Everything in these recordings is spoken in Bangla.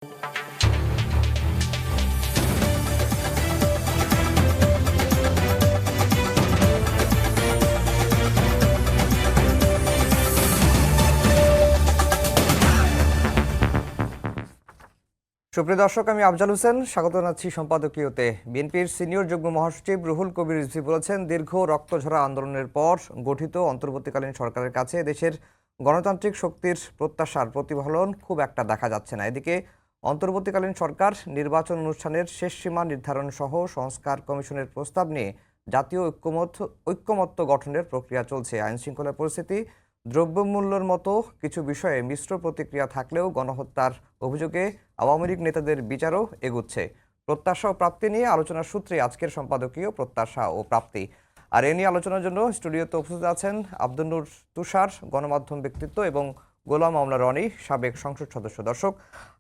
সুপ্রিয় দর্শক, আমি আফজাল হোসেন স্বাগত জানাচ্ছি সম্পাদকীয়তে। বিএনপির সিনিয়র যুগ্ম মহাসচিব রুহুল কবির রিজভী বলেছেন, দীর্ঘ রক্তঝরা আন্দোলনের পর গঠিত অন্তর্বর্তীকালীন সরকারের কাছে দেশের গণতান্ত্রিক শক্তির প্রত্যাশার প্রতিফলন খুব একটা দেখা যাচ্ছে না। এদিকে অন্তর্বর্তীকালীন সরকার নির্বাচন অনুষ্ঠানের শেষ সীমা নির্ধারণ সহ সংস্কার কমিশনের প্রস্তাব নিয়ে জাতীয় ঐক্যমত্য গঠনের প্রক্রিয়া চলছে। আইনশৃঙ্খলা পরিস্থিতি, দ্রব্যমূল্যের মতো কিছু বিষয়ে মিশ্র প্রতিক্রিয়া থাকলেও গণহত্যার অভিযোগে আওয়ামী লীগ নেতাদের বিচারও এগুচ্ছে। প্রত্যাশা ও প্রাপ্তি নিয়ে আলোচনার সূত্রে আজকের সম্পাদকীয় প্রত্যাশা ও প্রাপ্তি। আর এ নিয়ে আলোচনার জন্য স্টুডিওতে উপস্থিত আছেন আব্দুল নূর তুষার, গণমাধ্যম ব্যক্তিত্ব, এবং গোলাম মাওলা রনি, সাবেক সংসদ সদস্য। দর্শক,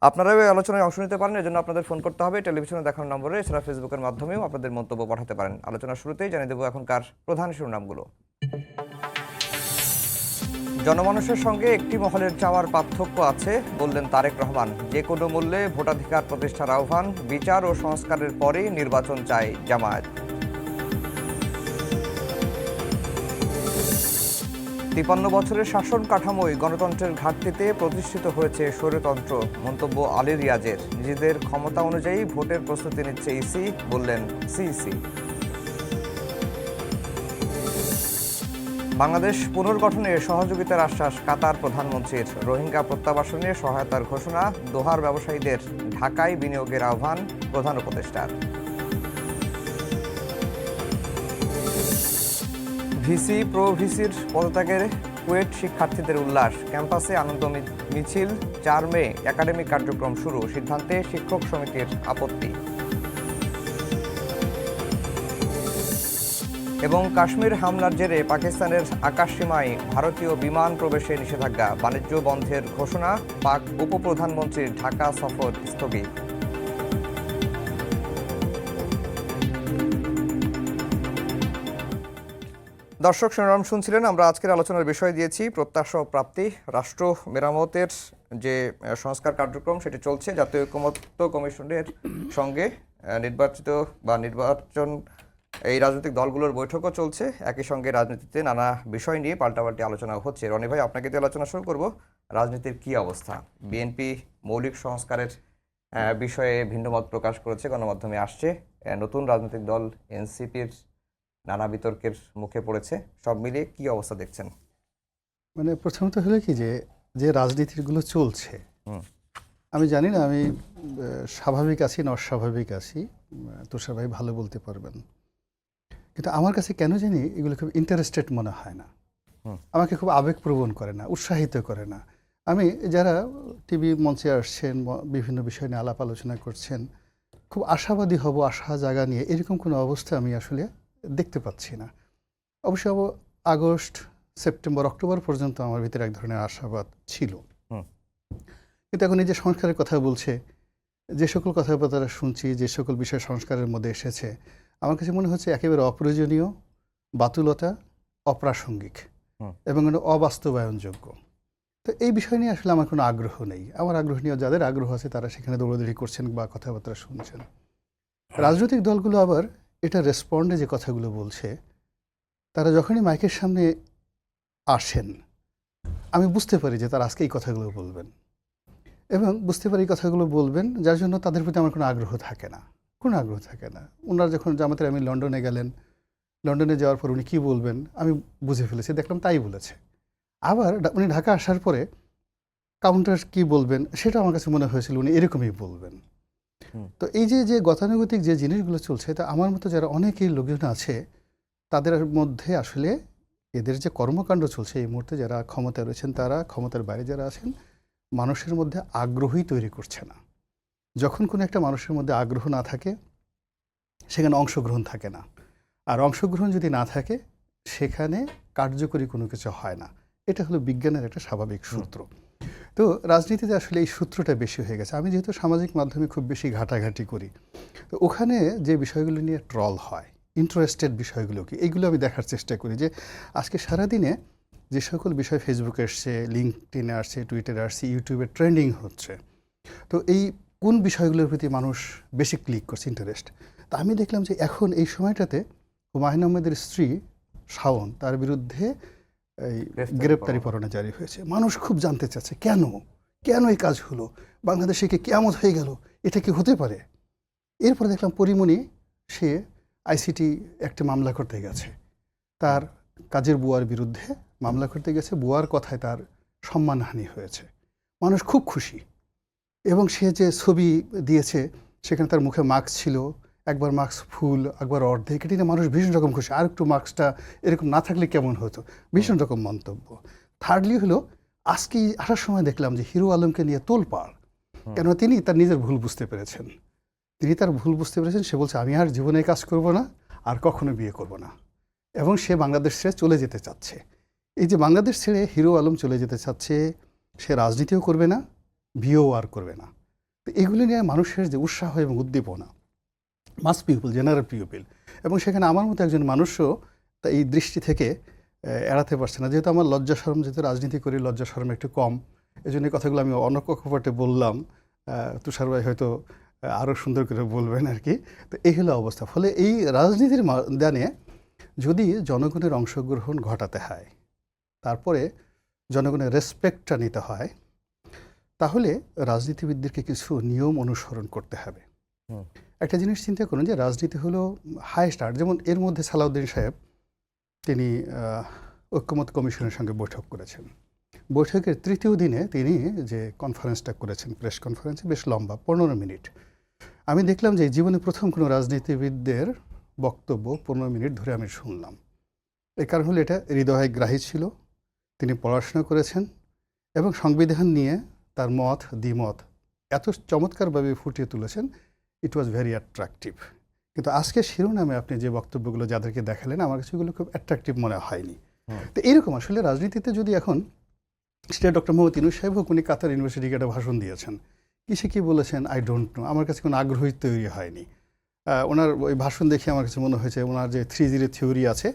আপনারাও এই আলোচনায় অংশ নিতে পারেন, এজন্য আপনাদের ফোন করতে হবে টেলিভিশনে দেখানো নম্বরে, এছাড়া ফেসবুকের মাধ্যমেও আপনাদের মন্তব্য পাঠাতে পারেন। আলোচনার শুরুতেই জানিয়ে দেব এখনকার প্রধান শিরোনামগুলো। জনমানুষের সঙ্গে একটি মহলের চাওয়ার পার্থক্য আছে বললেন তারেক রহমান। যে কোনো মূল্যে ভোটাধিকার প্রতিষ্ঠার আহ্বান, বিচার ও সংস্কারের পরেই নির্বাচন চায় জামায়াত। 53 বছরের শাসন কাঠামোয় গণতন্ত্রের ঘাটতিতে প্রতিষ্ঠিত হয়েছে স্বৈরতন্ত্র, মন্তব্য আলী রিয়াজের। নিজেদের ক্ষমতা অনুযায়ী ভোটের প্রস্তুতি নিচ্ছে ইসি, বললেন সিইসি। বাংলাদেশ পুনর্গঠনে সহযোগিতার আশ্বাস কাতার প্রধানমন্ত্রীর। রোহিঙ্গা প্রত্যাবাসনে সহায়তার ঘোষণা, দোহার ব্যবসায়ীদের ঢাকায় বিনিয়োগের আহ্বান প্রধান উপদেষ্টার। ভিসি প্রো ভিসির পদত্যাগের কুয়েট শিক্ষার্থীদের উল্লাস, ক্যাম্পাসে আনন্দ মিছিল। 4 মে একাডেমিক কার্যক্রম শুরু, সিদ্ধান্তে শিক্ষক সমিতির আপত্তি। এবং কাশ্মীর হামলার জেরে পাকিস্তানের আকাশসীমায় ভারতীয় বিমান প্রবেশে নিষেধাজ্ঞা, বাণিজ্য বন্ধের ঘোষণা, পাক উপপ্রধানমন্ত্রীর ঢাকা সফর স্থগিত। দর্শক, শিরোনাম শুনছিলেন। আমরা আজকের আলোচনার বিষয় দিয়েছি প্রত্যাশা ও প্রাপ্তি। রাষ্ট্র মেরামতের যে সংস্কার কার্যক্রম সেটি চলছে জাতীয় ঐক্যমত্য কমিশনের সঙ্গে। নির্বাচন এই রাজনৈতিক দলগুলোর বৈঠকও চলছে। একই সঙ্গে রাজনীতিতে নানা বিষয় নিয়ে পাল্টাপাল্টি আলোচনা হচ্ছে। রনি ভাই, আপনাকে দিয়ে আলোচনা শুরু করব। রাজনীতির কি অবস্থা? বিএনপি মৌলিক সংস্কারের বিষয়ে ভিন্নমত প্রকাশ করেছে, গণমাধ্যমে আসছে। নতুন রাজনৈতিক দল এনসিপির নানা বিতর্কের মুখে পড়েছে। সব মিলিয়ে কি অবস্থা দেখছেন? মানে প্রথমত হলো কি, যে রাজনীতিগুলো চলছে, আমি জানি না আমি স্বাভাবিক আছি না অস্বাভাবিক আছি, তুষার ভাই ভালো বলতে পারবেন। কিন্তু আমার কাছে কেন জানি এগুলো খুব ইন্টারেস্টেড মনে হয় না, আমাকে খুব আবেগপ্রবণ করে না, উৎসাহিত করে না। আমি যারা টিভি মঞ্চে আসছেন, বিভিন্ন বিষয় নিয়ে আলাপ আলোচনা করছেন, খুব আশাবাদী হব, আশা জাগা নিয়ে এরকম কোনো অবস্থা আমি আসলে দেখতে পাচ্ছি না। অবশ্য আগস্ট, সেপ্টেম্বর, অক্টোবর পর্যন্ত আমার ভিতরে এক ধরনের আশাবাদ ছিল। কিন্তু এখন এই যে সংস্কারের কথা বলছে, যে সকল কথাবার্তা শুনছি, যে সকল বিষয় সংস্কারের মধ্যে এসেছে, আমার কাছে মনে হচ্ছে একেবারে অপ্রয়োজনীয়, বাতুলতা, অপ্রাসঙ্গিক এবং অবাস্তবায়নযোগ্য। তো এই বিষয় নিয়ে আসলে আমার কোনো আগ্রহ নেই। আমার আগ্রহ নিয়ে যাদের আগ্রহ আছে তারা সেখানে দৌড়াদৌড়ি করছেন বা কথাবার্তা শুনছেন। রাজনৈতিক দলগুলো আবার এটা রেসপন্ডে যে কথাগুলো বলছে, তারা যখনই মাইকের সামনে আসেন আমি বুঝতে পারি যে তারা আজকে এই কথাগুলো বলবেন, এবং বুঝতে পারি এই কথাগুলো বলবেন, যার জন্য তাদের প্রতি আমার কোনো আগ্রহ থাকে না, কোনো আগ্রহ থাকে না। ওনারা যখন জামাতের আমি লন্ডনে গেলেন, লন্ডনে যাওয়ার পর উনি কী বলবেন আমি বুঝে ফেলেছি, দেখলাম তাই বলেছে। আবার উনি ঢাকা আসার পরে কাউন্টার কি বলবেন সেটা আমার কাছে মনে হয়েছিল উনি এরকমই বলবেন। তো এই যে গতানুগতিক যে জিনিসগুলো চলছে, তা আমার মতো যারা অনেকেই লোকজন আছে তাদের মধ্যে আসলে এদের যে কর্মকাণ্ড চলছে এই মুহূর্তে, যারা ক্ষমতায় রয়েছেন, তারা ক্ষমতার বাইরে যারা আছেন, মানুষের মধ্যে আগ্রহই তৈরি করছে না। যখন কোনো একটা মানুষের মধ্যে আগ্রহ না থাকে সেখানে অংশগ্রহণ থাকে না, আর অংশগ্রহণ যদি না থাকে সেখানে কার্যকরী কোনো কিছু হয় না। এটা হলো বিজ্ঞানের একটা স্বাভাবিক সূত্র। তো রাজনীতিতে আসলে এই সূত্রটা বেশি হয়ে গেছে। আমি যেহেতু সামাজিক মাধ্যমে খুব বেশি ঘাটাঘাটি করি, তো ওখানে যে বিষয়গুলো নিয়ে ট্রল হয়, ইন্টারেস্টেড বিষয়গুলো কি, এইগুলো আমি দেখার চেষ্টা করি যে আজকে সারাদিনে যে সকল বিষয় ফেসবুকে আসছে, লিঙ্কডইনে আসছে, টুইটারে আসছে, ইউটিউবে ট্রেন্ডিং হচ্ছে, তো এই কোন বিষয়গুলোর প্রতি মানুষ বেশি ক্লিক করছে, ইন্টারেস্ট। তা আমি দেখলাম যে এখন এই সময়টাতে হুমায়ুন আহমেদের স্ত্রী শাওন, তার বিরুদ্ধে এই গ্রেপ্তারি পরোয়ানা জারি হয়েছে। মানুষ খুব জানতে চাচ্ছে কেন কেন এই কাজ হলো, বাংলাদেশে কি কিয়ামত হয়ে গেল, এটা কি হতে পারে। এরপরে দেখলাম পরিমণি, সে আইসিটি একটা মামলা করতে গেছে, তার কাজের বুয়ার বিরুদ্ধে মামলা করতে গেছে, বুয়ার কথায় তার সম্মানহানি হয়েছে। মানুষ খুব খুশি। এবং সে যে ছবি দিয়েছে সেখানে তার মুখে মাস্ক ছিল, একবার মাস্ক ফুল, একবার অর্ধেক, এটি নিয়ে মানুষ ভীষণ রকম খুশি। আর একটু মাস্কটা এরকম না থাকলে কেমন হতো, ভীষণ রকম মন্তব্য। থার্ডলি হলো আজকে আসার সময় দেখলাম যে হিরো আলমকে নিয়ে তোলপাড়, কেননা তিনি তার নিজের ভুল বুঝতে পেরেছেন। তিনি তার ভুল বুঝতে পেরেছেন, সে বলছে আমি আর জীবনে কাজ করব না, আর কখনো বিয়ে করব না, এবং সে বাংলাদেশ ছেড়ে চলে যেতে চাচ্ছে। এই যে বাংলাদেশ ছেড়ে হিরো আলম চলে যেতে চাচ্ছে, সে রাজনীতিও করবে না, বিয়েও আর করবে না। তো এগুলি নিয়ে মানুষের যে উৎসাহ এবং উদ্দীপনা, মাস পিপল, জেনারেল পিপল, এবং সেখানে আমার মতো একজন মানুষও তা এই দৃষ্টি থেকে এড়াতে পারছে না। যেহেতু আমার লজ্জা শরম, যেহেতু রাজনীতি করি, লজ্জা শরম একটু কম, এই জন্য কথাগুলো আমি অন্য কক্ষপটে বললাম। তুষার ভাই হয়তো আরও সুন্দর করে বলবেন আর কি। তো এই হলো অবস্থা। ফলে এই রাজনীতির ময়দানে যদি জনগণের অংশগ্রহণ ঘটাতে হয়, তারপরে জনগণের রেসপেক্টটা নিতে হয়, তাহলে রাজনীতিবিদদেরকে কিছু নিয়ম অনুসরণ করতে হবে। একটা জিনিস চিন্তা করুন যে রাজনীতি হলো হাইয়েস্ট আর্ট। যেমন এর মধ্যে সালাউদ্দিন সাহেব, তিনি ঐক্যমত কমিশনের সঙ্গে বৈঠক করেছেন। বৈঠকের তৃতীয় দিনে তিনি যে কনফারেন্সটা করেছেন, প্রেস কনফারেন্সে, বেশ লম্বা, 15 মিনিট। আমি দেখলাম যে জীবনে প্রথম কোনো রাজনীতিবিদদের বক্তব্য 15 মিনিট ধরে আমি শুনলাম। এর কারণ হলো এটা হৃদয়গ্রাহী ছিল, তিনি পড়াশোনা করেছেন এবং সংবিধান নিয়ে তার মত দ্বিমত এত চমৎকারভাবে ফুটিয়ে তুলেছেন, ইট ওয়াজ ভেরি অ্যাট্রাকটিভ। কিন্তু আজকে শিরোনামে আপনি যে বক্তব্যগুলো যাদেরকে দেখালেন, আমার কাছে এগুলো খুব অ্যাট্রাকটিভ মনে হয়নি। তো এইরকম আসলে রাজনীতিতে যদি এখন, সেটা ডক্টর মোহাম্মদ ইউনূস সাহেব হোক, উনি কাতার ইউনিভার্সিটিকে একটা ভাষণ দিয়েছেন, কিসে কী বলেছেন আই ডোন্ট নো, আমার কাছে কোনো আগ্রহই তৈরি হয়নি। ওনার ওই ভাষণ দেখে আমার কাছে মনে হয়েছে ওনার যে 3G থিওরি আছে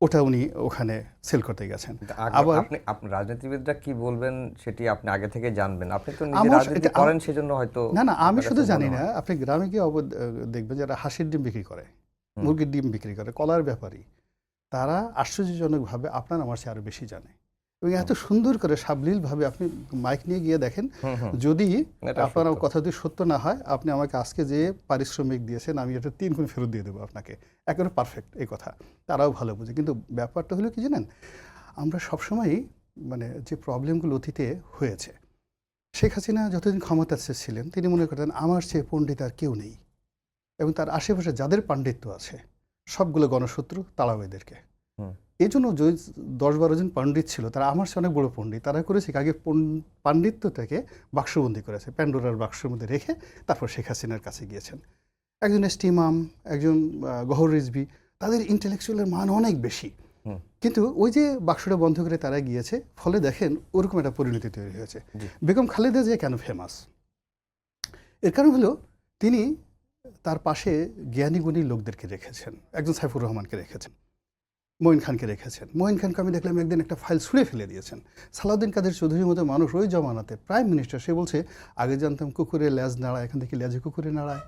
ওটা উনি ওখানে সেল করতে গেছেন। আবার আপনি রাজনীতিবিদরা কি বলবেন সেটি আপনি আগে থেকে জানবেন, আপনি তো নিজে রাজনীতি করেন, সেজন্য হয়তো। না, আমি শুধু জানি না, আপনি গ্রামে গিয়ে দেখবেন যারা হাঁসের ডিম বিক্রি করে, মুরগির ডিম বিক্রি করে, কলার ব্যাপারী, তারা আশ্চর্যজনকভাবে আপনার আমার চেয়ে আরও বেশি জানে, এবং এত সুন্দর করে সাবলীলভাবে আপনি মাইক নিয়ে গিয়ে দেখেন। যদি আপনার কথা যদি সত্য না হয়, আপনি আমাকে আজকে যে পারিশ্রমিক দিয়েছেন আমি এটা 3 গুণ ফেরত দিয়ে দেবো আপনাকে, একেবারে পারফেক্ট এই কথা, তারাও ভালো বুঝে। কিন্তু ব্যাপারটা হলো কি জানেন, আমরা সবসময়ই মানে যে প্রবলেমগুলো অতীতে হয়েছে, শেখ হাসিনা যতদিন ক্ষমতায় ছিলেন তিনি মনে করতেন আমার চেয়ে পণ্ডিত আর কেউ নেই, এবং তার আশেপাশে যাদের পাণ্ডিত্য আছে সবগুলো গণশত্রু, তাড়াও এদেরকে। এই জন্য যে 10-12 জন পণ্ডিত ছিল, তারা আমার চেয়ে অনেক বড় পণ্ডিত, তারা করেছে আগে পাণ্ডিত্যটাকে বাক্সবন্দি করেছে, প্যান্ডোরার বাক্সের মধ্যে রেখে তারপর শেখ হাসিনার কাছে গিয়েছেন। একজন এস্টিমাম, একজন গহর রিজভী, তাদের ইন্টেলেকচুয়ালের মান অনেক বেশি, কিন্তু ওই যে বাক্সটা বন্ধ করে তারা গিয়েছে, ফলে দেখেন ওরকম একটা পরিণতি তৈরি হয়েছে। বেগম খালেদা জিয়া কেন ফেমাস, এর কারণ হলো তিনি তার পাশে জ্ঞানী গুণী লোকদেরকে রেখেছেন, একজন সাইফুর রহমানকে রেখেছেন, মঈন খানকে রেখেছেন। মঈন খানকে আমি দেখলাম একদিন একটা ফাইল ছুঁড়ে ফেলে দিয়েছেন। সালাউদ্দিন কাদের চৌধুরীর মতো মানুষ ওই জমানাতে প্রাইম মিনিস্টার, সে বলছে আগে জানতাম কুকুরের লেজ নাড়ায়, এখান থেকে লেজে কুকুরে নাড়ায়,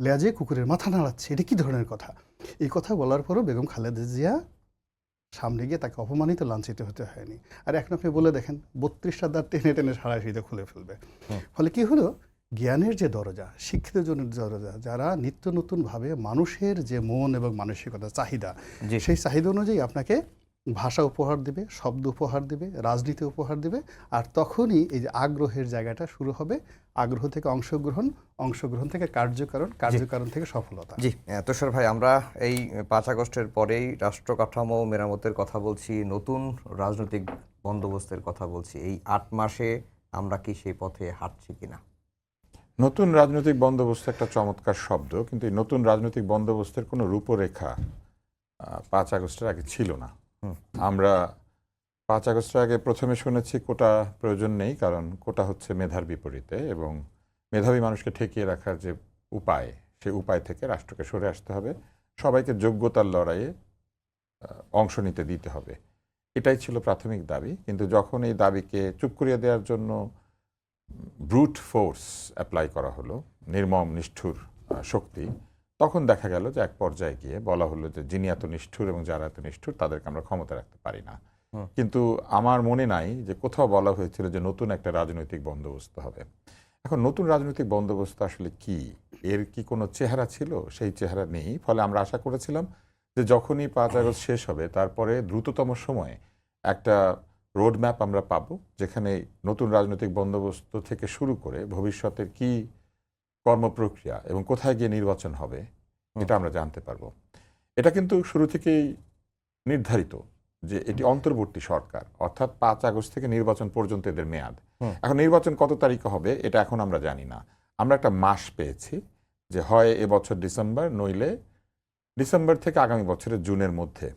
লেজে কুকুরের মাথা নাড়াচ্ছে, এটা কী ধরনের কথা। এই কথা বলার পরও বেগম খালেদা জিয়া সামনে গিয়ে তাকে অপমানিত, লাঞ্ছিত হতে হয়নি। আর এখন আপনি বলে দেখেন 32টা দাঁত টেনে টেনে সারা শীতে খুলে ফেলবে। ফলে কি হলো, জ্ঞানের যে দরজা, শিক্ষিত জনের দরজা, যারা নিত্য নতুনভাবে মানুষের যে মন এবং মানসিকতা চাহিদা, সেই চাহিদা অনুযায়ী আপনাকে ভাষা উপহার দেবে, শব্দ উপহার দেবে, রাজনীতি উপহার দেবে, আর তখনই এই যে আগ্রহের জায়গাটা শুরু হবে। আগ্রহ থেকে অংশগ্রহণ, অংশগ্রহণ থেকে কার্যকারণ, কার্যকারণ থেকে সফলতা। জি তুষার ভাই, আমরা এই 5 আগস্টের পরেই রাষ্ট্র কাঠামো মেরামতের কথা বলছি, নতুন রাজনৈতিক বন্দোবস্তের কথা বলছি। এই 8 মাসে আমরা কি সেই পথে হাঁটছি কিনা? নতুন রাজনৈতিক বন্দোবস্ত একটা চমৎকার শব্দ, কিন্তু এই নতুন রাজনৈতিক বন্দোবস্তের কোনো রূপরেখা 5 আগস্টের আগে ছিল না। আমরা 5 আগস্টের আগে প্রথমে শুনেছি কোটা প্রয়োজন নেই, কারণ কোটা হচ্ছে মেধার বিপরীতে, এবং মেধাবী মানুষকে ঠেকিয়ে রাখার যে উপায়, সেই উপায় থেকে রাষ্ট্রকে সরে আসতে হবে, সবাইকে যোগ্যতার লড়াইয়ে অংশ নিতে দিতে হবে, এটাই ছিল প্রাথমিক দাবি। কিন্তু যখন এই দাবিকে চুপ করিয়ে দেওয়ার জন্য ব্রুট ফোর্স অ্যাপ্লাই করা হলো, নির্মম নিষ্ঠুর শক্তি, তখন দেখা গেল যে এক পর্যায়ে গিয়ে বলা হলো যে যিনি এত নিষ্ঠুর এবং যারা এত নিষ্ঠুর তাদেরকে আমরা ক্ষমতা রাখতে পারি না। কিন্তু আমার মনে নাই যে কোথাও বলা হয়েছিল যে নতুন একটা রাজনৈতিক বন্দোবস্ত হবে। এখন নতুন রাজনৈতিক বন্দোবস্ত আসলে কি, এর কি কোনো চেহারা ছিল? সেই চেহারা নেই। ফলে আমরা আশা করেছিলাম যে যখনই 5 আগস্ট শেষ হবে তারপরে দ্রুততম সময়ে একটা রোড ম্যাপ আমরা পাবো, যেখানে নতুন রাজনৈতিক বন্দোবস্ত থেকে শুরু করে ভবিষ্যতের কি কর্মপ্রক্রিয়া এবং কোথায় গিয়ে নির্বাচন হবে এটা আমরা জানতে পারবো। এটা কিন্তু শুরু থেকেই নির্ধারিত যে এটি অন্তর্বর্তী সরকার, অর্থাৎ 5 আগস্ট থেকে নির্বাচন পর্যন্ত এদের মেয়াদ। এখন নির্বাচন কত তারিখে হবে এটা এখন আমরা জানি না। আমরা একটা মাস পেয়েছি যে হয় এবছর ডিসেম্বর, নইলে ডিসেম্বর থেকে আগামী বছরের জুনের মধ্যে।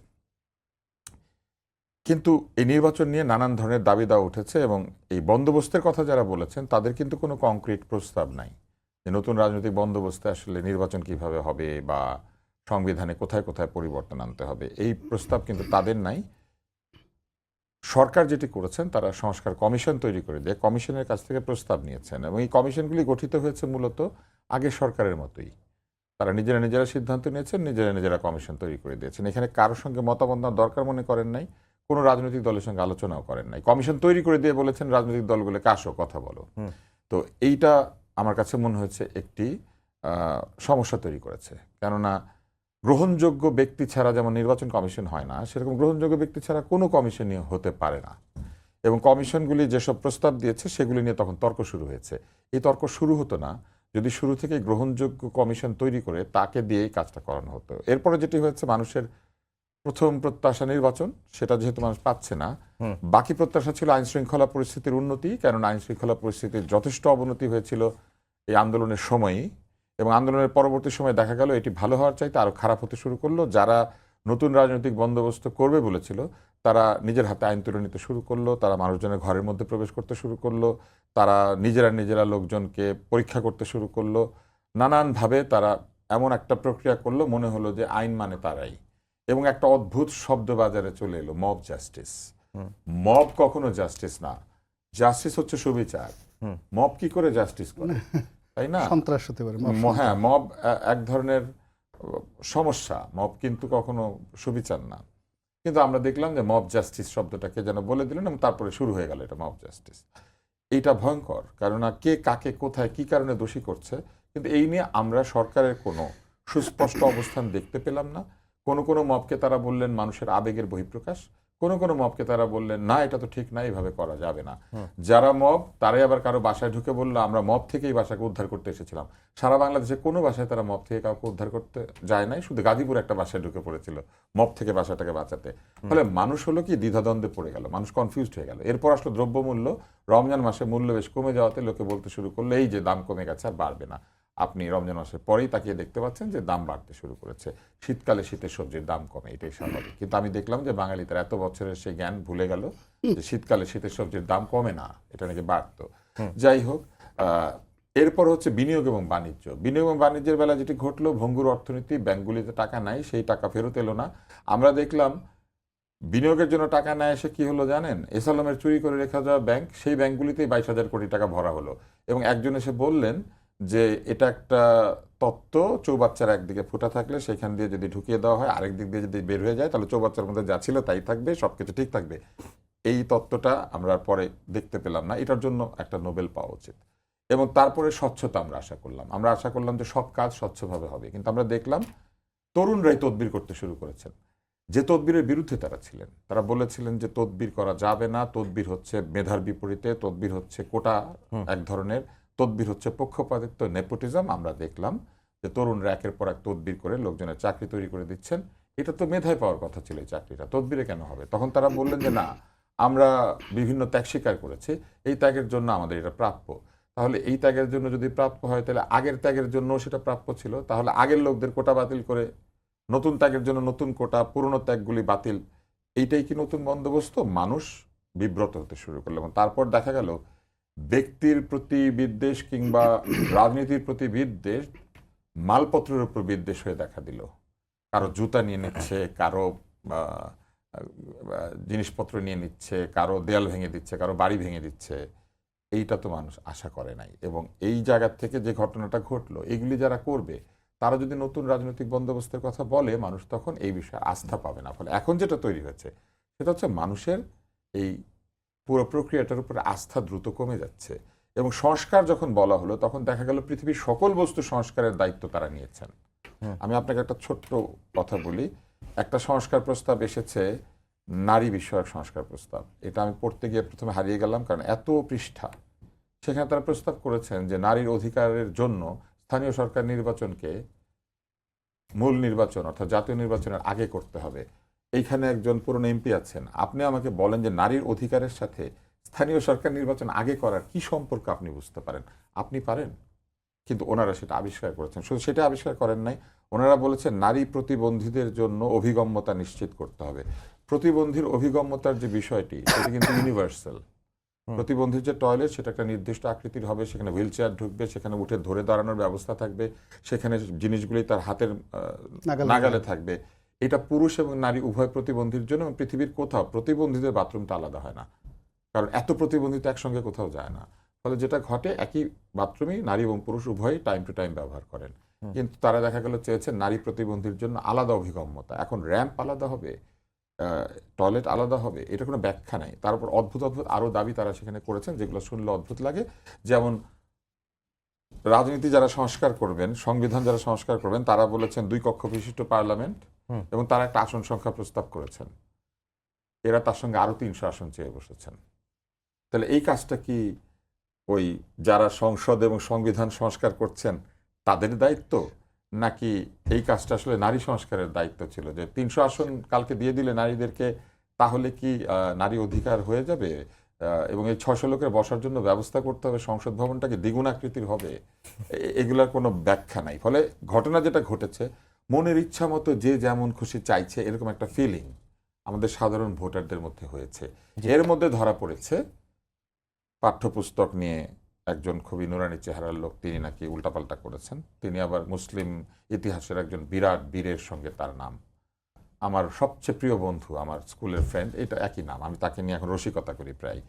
কিন্তু এই নির্বাচন নিয়ে নানান ধরনের দাবি দেওয়া উঠেছে এবং এই বন্দোবস্তের কথা যারা বলেছেন তাদের কিন্তু কোনো কংক্রিট প্রস্তাব নাই যে নতুন রাজনৈতিক বন্দোবস্তে আসলে নির্বাচন কিভাবে হবে বা সংবিধানে কোথায় কোথায় পরিবর্তন আনতে হবে, এই প্রস্তাব কিন্তু তাদের নাই। সরকার যেটি করেছেন তারা সংস্কার কমিশন তৈরি করে দিয়ে কমিশনের কাছ থেকে প্রস্তাব নিয়েছেন এবং এই কমিশনগুলি গঠিত হয়েছে মূলত আগের সরকারের মতোই। তারা নিজেরা নিজেরা সিদ্ধান্ত নিয়েছেন, নিজেরা নিজেরা কমিশন তৈরি করে দিয়েছেন। এখানে কারোর সঙ্গে মতামত নেওয়ার দরকার মনে করেন নাই, কোনো রাজনৈতিক দলের সঙ্গে আলোচনাও করেন নাই। কমিশন তৈরি করে দিয়ে বলেছেন রাজনৈতিক দলগুলোকে আসো কথা বলো। তো এইটা আমার কাছে মনে হয়েছে একটি সমস্যা তৈরি করেছে। কেননা গ্রহণযোগ্য ব্যক্তি ছাড়া যেমন নির্বাচন কমিশন হয় না, সেরকম গ্রহণযোগ্য ব্যক্তি ছাড়া কোনো কমিশনই হতে পারে না। এবং কমিশনগুলি যেসব প্রস্তাব দিয়েছে সেগুলি নিয়ে তখন তর্ক শুরু হয়েছে। এই তর্ক শুরু হতো না যদি শুরু থেকে গ্রহণযোগ্য কমিশন তৈরি করে তাকে দিয়েই কাজটা করানো হতো। এরপরে যেটি হয়েছে, মানুষের প্রথম প্রত্যাশা নির্বাচন, সেটা যেহেতু মানুষ পাচ্ছে না, বাকি প্রত্যাশা ছিল আইন শৃঙ্খলা পরিস্থিতির উন্নতি। কারণ আইন শৃঙ্খলা পরিস্থিতির যথেষ্ট অবনতি হয়েছিল এই আন্দোলনের সময়ই, এবং আন্দোলনের পরবর্তী সময় দেখা গেল এটি ভালো হওয়ার চাইতে আরও খারাপ হতে শুরু করলো। যারা নতুন রাজনৈতিক বন্দোবস্ত করবে বলেছিল তারা নিজের হাতে আইন তুলে নিতে শুরু করলো, তারা মানুষজনের ঘরের মধ্যে প্রবেশ করতে শুরু করলো, তারা নিজেরা লোকজনকে পরীক্ষা করতে শুরু করলো, নানানভাবে তারা এমন একটা প্রক্রিয়া করলো মনে হলো যে আইন মানে তারাই। এবং একটা অদ্ভুত শব্দ বাজারে চলে এলো, মব জাস্টিস। মব কখনো জাস্টিস না, জাস্টিস হচ্ছে সুবিচার। মব কি করে জাস্টিস করে, তাই না? সন্ত্রাস হতে পারে। হ্যাঁ, মব এক ধরনের সমস্যা, মব কিন্তু কখনো সুবিচার না। কিন্তু আমরা দেখলাম যে মব জাস্টিস শব্দটাকে যেন বলে দিলেন এবং তারপরে শুরু হয়ে গেল এটা মব জাস্টিস। এইটা ভয়ঙ্কর, কেননা কে কাকে কোথায় কি কারণে দোষী করছে, কিন্তু এই নিয়ে আমরা সরকারের কোনো সুস্পষ্ট অবস্থান দেখতে পেলাম না। কোনো মবকে তারা বললেন মানুষের আবেগের বহিঃপ্রকাশ, কোনো মবকে তারা বললেন না এটা তো ঠিক না, এইভাবে করা যাবে না। যারা মব তারাই আবার কারো বাসায় ঢুকে বললো আমরা মব থেকেই বাসাকে উদ্ধার করতে এসেছিলাম। সারা বাংলাদেশে কোনো বাসায় তারা মব থেকে কাউকে উদ্ধার করতে যায় নাই, শুধু গাজীপুর একটা বাসায় ঢুকে পড়েছিল মব থেকে বাসাটাকে বাঁচাতে। ফলে মানুষ হলো কি দ্বিধাদ্বন্দ্বে পড়ে গেল, মানুষ কনফিউজড হয়ে গেল। এরপর আসলো দ্রব্যমূল্য, রমজান মাসে মূল্য বেশ কমে যাওয়াতে লোকে বলতে শুরু করলো এই যে দাম কমে গেছে আর বাড়বে না। আপনি রমজান মাসের পরেই তাকিয়ে দেখতে পাচ্ছেন যে দাম বাড়তে শুরু করেছে। শীতকালে শীতের সবজির দাম কমে, এটাই স্বাভাবিক। কিন্তু আমি দেখলাম যে বাঙালি তার এত বছরের সেই জ্ঞান ভুলে গেল যে শীতকালে শীতের সবজির দাম কমে না, এটা নাকি বাড়তো। যাই হোক, এরপর হচ্ছে বিনিয়োগ এবং বাণিজ্য। বিনিয়োগ এবং বাণিজ্যের বেলা যেটি ঘটলো, ভঙ্গুর অর্থনীতি, ব্যাংকগুলিতে টাকা নাই, সেই টাকা ফেরত এলো না। আমরা দেখলাম বিনিয়োগের জন্য টাকা না এসে কি হলো জানেন, এসালমের চুরি করে রেখা যাওয়া ব্যাংক, সেই ব্যাংকগুলিতেই 22,000 কোটি টাকা ভরা হলো। এবং একজন এসে বললেন যে এটা একটা তত্ত্ব, চৌবাচ্চার একদিকে ফুটা থাকলে সেখান দিয়ে যদি ঢুকিয়ে দেওয়া হয় আরেক দিক দিয়ে যদি বের হয়ে যায় তাহলে চৌবাচ্চার মধ্যে যা ছিল তাই থাকবে, সবকিছু ঠিক থাকবে। এই তত্ত্বটা আমরা পরে দেখতে পেলাম না, এটার জন্য একটা নোবেল পাওয়া উচিত। এবং তারপরে স্বচ্ছতা আমরা আশা করলাম যে সব কাজ স্বচ্ছভাবে হবে, কিন্তু আমরা দেখলাম তরুণরাই তদবির করতে শুরু করেছেন। যে তদবিরের বিরুদ্ধে তারা ছিলেন, তারা বলেছিলেন যে তদবির করা যাবে না, তদবির হচ্ছে মেধার বিপরীতে, তদবির হচ্ছে কোটা এক ধরনের, তদবির হচ্ছে পক্ষপাতিত্ব, নেপোটিজম। আমরা দেখলাম যে তরুণরা একের পর এক তদবির করে লোকজনের চাকরি তৈরি করে দিচ্ছেন। এটা তো মেধায় পাওয়ার কথা ছিল, এই চাকরিটা তদবিরে কেন হবে? তখন তারা বললেন যে না, আমরা বিভিন্ন ত্যাগ স্বীকার করেছি, এই ত্যাগের জন্য আমাদের এটা প্রাপ্য। তাহলে এই ত্যাগের জন্য যদি প্রাপ্য হয় তাহলে আগের ত্যাগের জন্য সেটা প্রাপ্য ছিল, তাহলে আগের লোকদের কোটা বাতিল করে নতুন ত্যাগের জন্য নতুন কোটা, পুরনো ত্যাগগুলি বাতিল, এইটাই কি নতুন বন্দোবস্ত? মানুষ বিব্রত হতে শুরু করলো। এবং তারপর দেখা গেল ব্যক্তির প্রতি বিদ্বেষ কিংবা রাজনীতির প্রতি বিদ্বেষ মালপত্রের উপর বিদ্বেষ হয়ে দেখা দিল। কারো জুতা নিয়ে নিচ্ছে, কারো জিনিসপত্র নিয়ে নিচ্ছে, কারো দেয়াল ভেঙে দিচ্ছে, কারো বাড়ি ভেঙে দিচ্ছে। এইটা তো মানুষ আশা করে নাই। এবং এই জায়গা থেকে যে ঘটনাটা ঘটলো, এগুলি যারা করবে তারা যদি নতুন রাজনৈতিক বন্দোবস্তের কথা বলে, মানুষ তখন এই বিষয়ে আস্থা পাবে না। ফলে এখন যেটা তৈরি হয়েছে সেটা হচ্ছে মানুষের এই পুরো প্রক্রিয়াটার উপরে আস্থা দ্রুত কমে যাচ্ছে। এবং সংস্কার যখন বলা হলো, তখন দেখা গেল পৃথিবীর সকল বস্তু সংস্কারের দায়িত্ব তারা নিয়েছেন। আমি আপনাকে একটা ছোট্ট কথা বলি। একটা সংস্কার প্রস্তাব এসেছে, নারী বিষয়ক সংস্কার প্রস্তাব। এটা আমি পড়তে গিয়ে প্রথমে হারিয়ে গেলাম, কারণ এত পৃষ্ঠা। সেখানে তারা প্রস্তাব করেছেন যে নারীর অধিকারের জন্য স্থানীয় সরকার নির্বাচনকে মূল নির্বাচন অর্থাৎ জাতীয় নির্বাচনের আগে করতে হবে। এইখানে একজন পুরনো এমপি আছেন, আপনি আমাকে বলেন যে নারীর অধিকারের সাথে স্থানীয় সরকার নির্বাচন আগে করার কি সম্পর্ক আপনি বুঝতে পারেন? আপনি পারেন? কিন্তু ওনারা সেটা আবিষ্কার করেছেন। শুধু সেটা আবিষ্কার করেন নাই, ওনারা বলেছেন নারী প্রতিবন্ধীদের জন্য অভিগম্যতা নিশ্চিত করতে হবে। প্রতিবন্ধীর অভিগম্যতার যে বিষয়টি, সেটা কিন্তু ইউনিভার্সাল। প্রতিবন্ধীর যে টয়লেট, সেটা একটা নির্দিষ্ট আকৃতির হবে, সেখানে হুইল চেয়ার ঢুকবে, সেখানে উঠে ধরে দাঁড়ানোর ব্যবস্থা থাকবে, সেখানে জিনিসগুলি তার হাতের নাগালে থাকবে। এটা পুরুষ এবং নারী উভয় প্রতিবন্ধীর জন্য। এবং পৃথিবীর কোথাও প্রতিবন্ধীদের বাথরুমটা আলাদা হয় না, কারণ এত প্রতিবন্ধিতা একসঙ্গে কোথাও যায় না। ফলে যেটা ঘটে, একই বাথরুমই নারী এবং পুরুষ উভয়ই টাইম টু টাইম ব্যবহার করেন। কিন্তু তারা দেখা গেল চেয়েছেন নারী প্রতিবন্ধীর জন্য আলাদা অভিগম্যতা। এখন র্যাম্প আলাদা হবে, টয়লেট আলাদা হবে, এটা কোনো ব্যাখ্যা নাই। তার উপর অদ্ভুত অদ্ভুত আরও দাবি তারা সেখানে করেছেন, যেগুলো শুনলে অদ্ভুত লাগে। যেমন রাজনীতি যারা সংস্কার করবেন, সংবিধান যারা সংস্কার করবেন, তারা বলেছেন 2 কক্ষ বিশিষ্ট পার্লামেন্ট, এবং তারা একটা আসন সংখ্যা প্রস্তাব করেছেন। এরা তার সঙ্গে আরো 300 আসন চেয়ে বসেছেন। তাহলে এই কাজটা কি ওই যারা সংসদ এবং সংবিধান সংস্কার করছেন তাদের দায়িত্ব, নাকি এই কাজটা আসলে নারী সংস্কারের দায়িত্ব ছিল? যে 300 আসন কালকে দিয়ে দিলে নারীদেরকে, তাহলে কি নারী অধিকার হয়ে যাবে? এবং এই 600 লোকের বসার জন্য ব্যবস্থা করতে হবে, সংসদ ভবনটাকে দ্বিগুণ আকৃতির হবে, এগুলার কোনো ব্যাখ্যা নাই। ফলে ঘটনা যেটা ঘটেছে, মনের ইচ্ছা মতো যে যেমন খুশি চাইছে, এরকম একটা ফিলিং আমাদের সাধারণ ভোটারদের মধ্যে হয়েছে। এর মধ্যে ধরা পড়েছে পাঠ্যপুস্তক নিয়ে একজন খুবই নুরানি চেহারার লোক, তিনি নাকি উল্টাপাল্টা করেছেন। তিনি আবার মুসলিম ইতিহাসের একজন বিরাট বীরের সঙ্গে তার নাম। আমার সবচেয়ে প্রিয় বন্ধু, আমার স্কুলের ফ্রেন্ড, এটা একই নাম। আমি তাকে নিয়ে এখন রসিকতা করি প্রায়।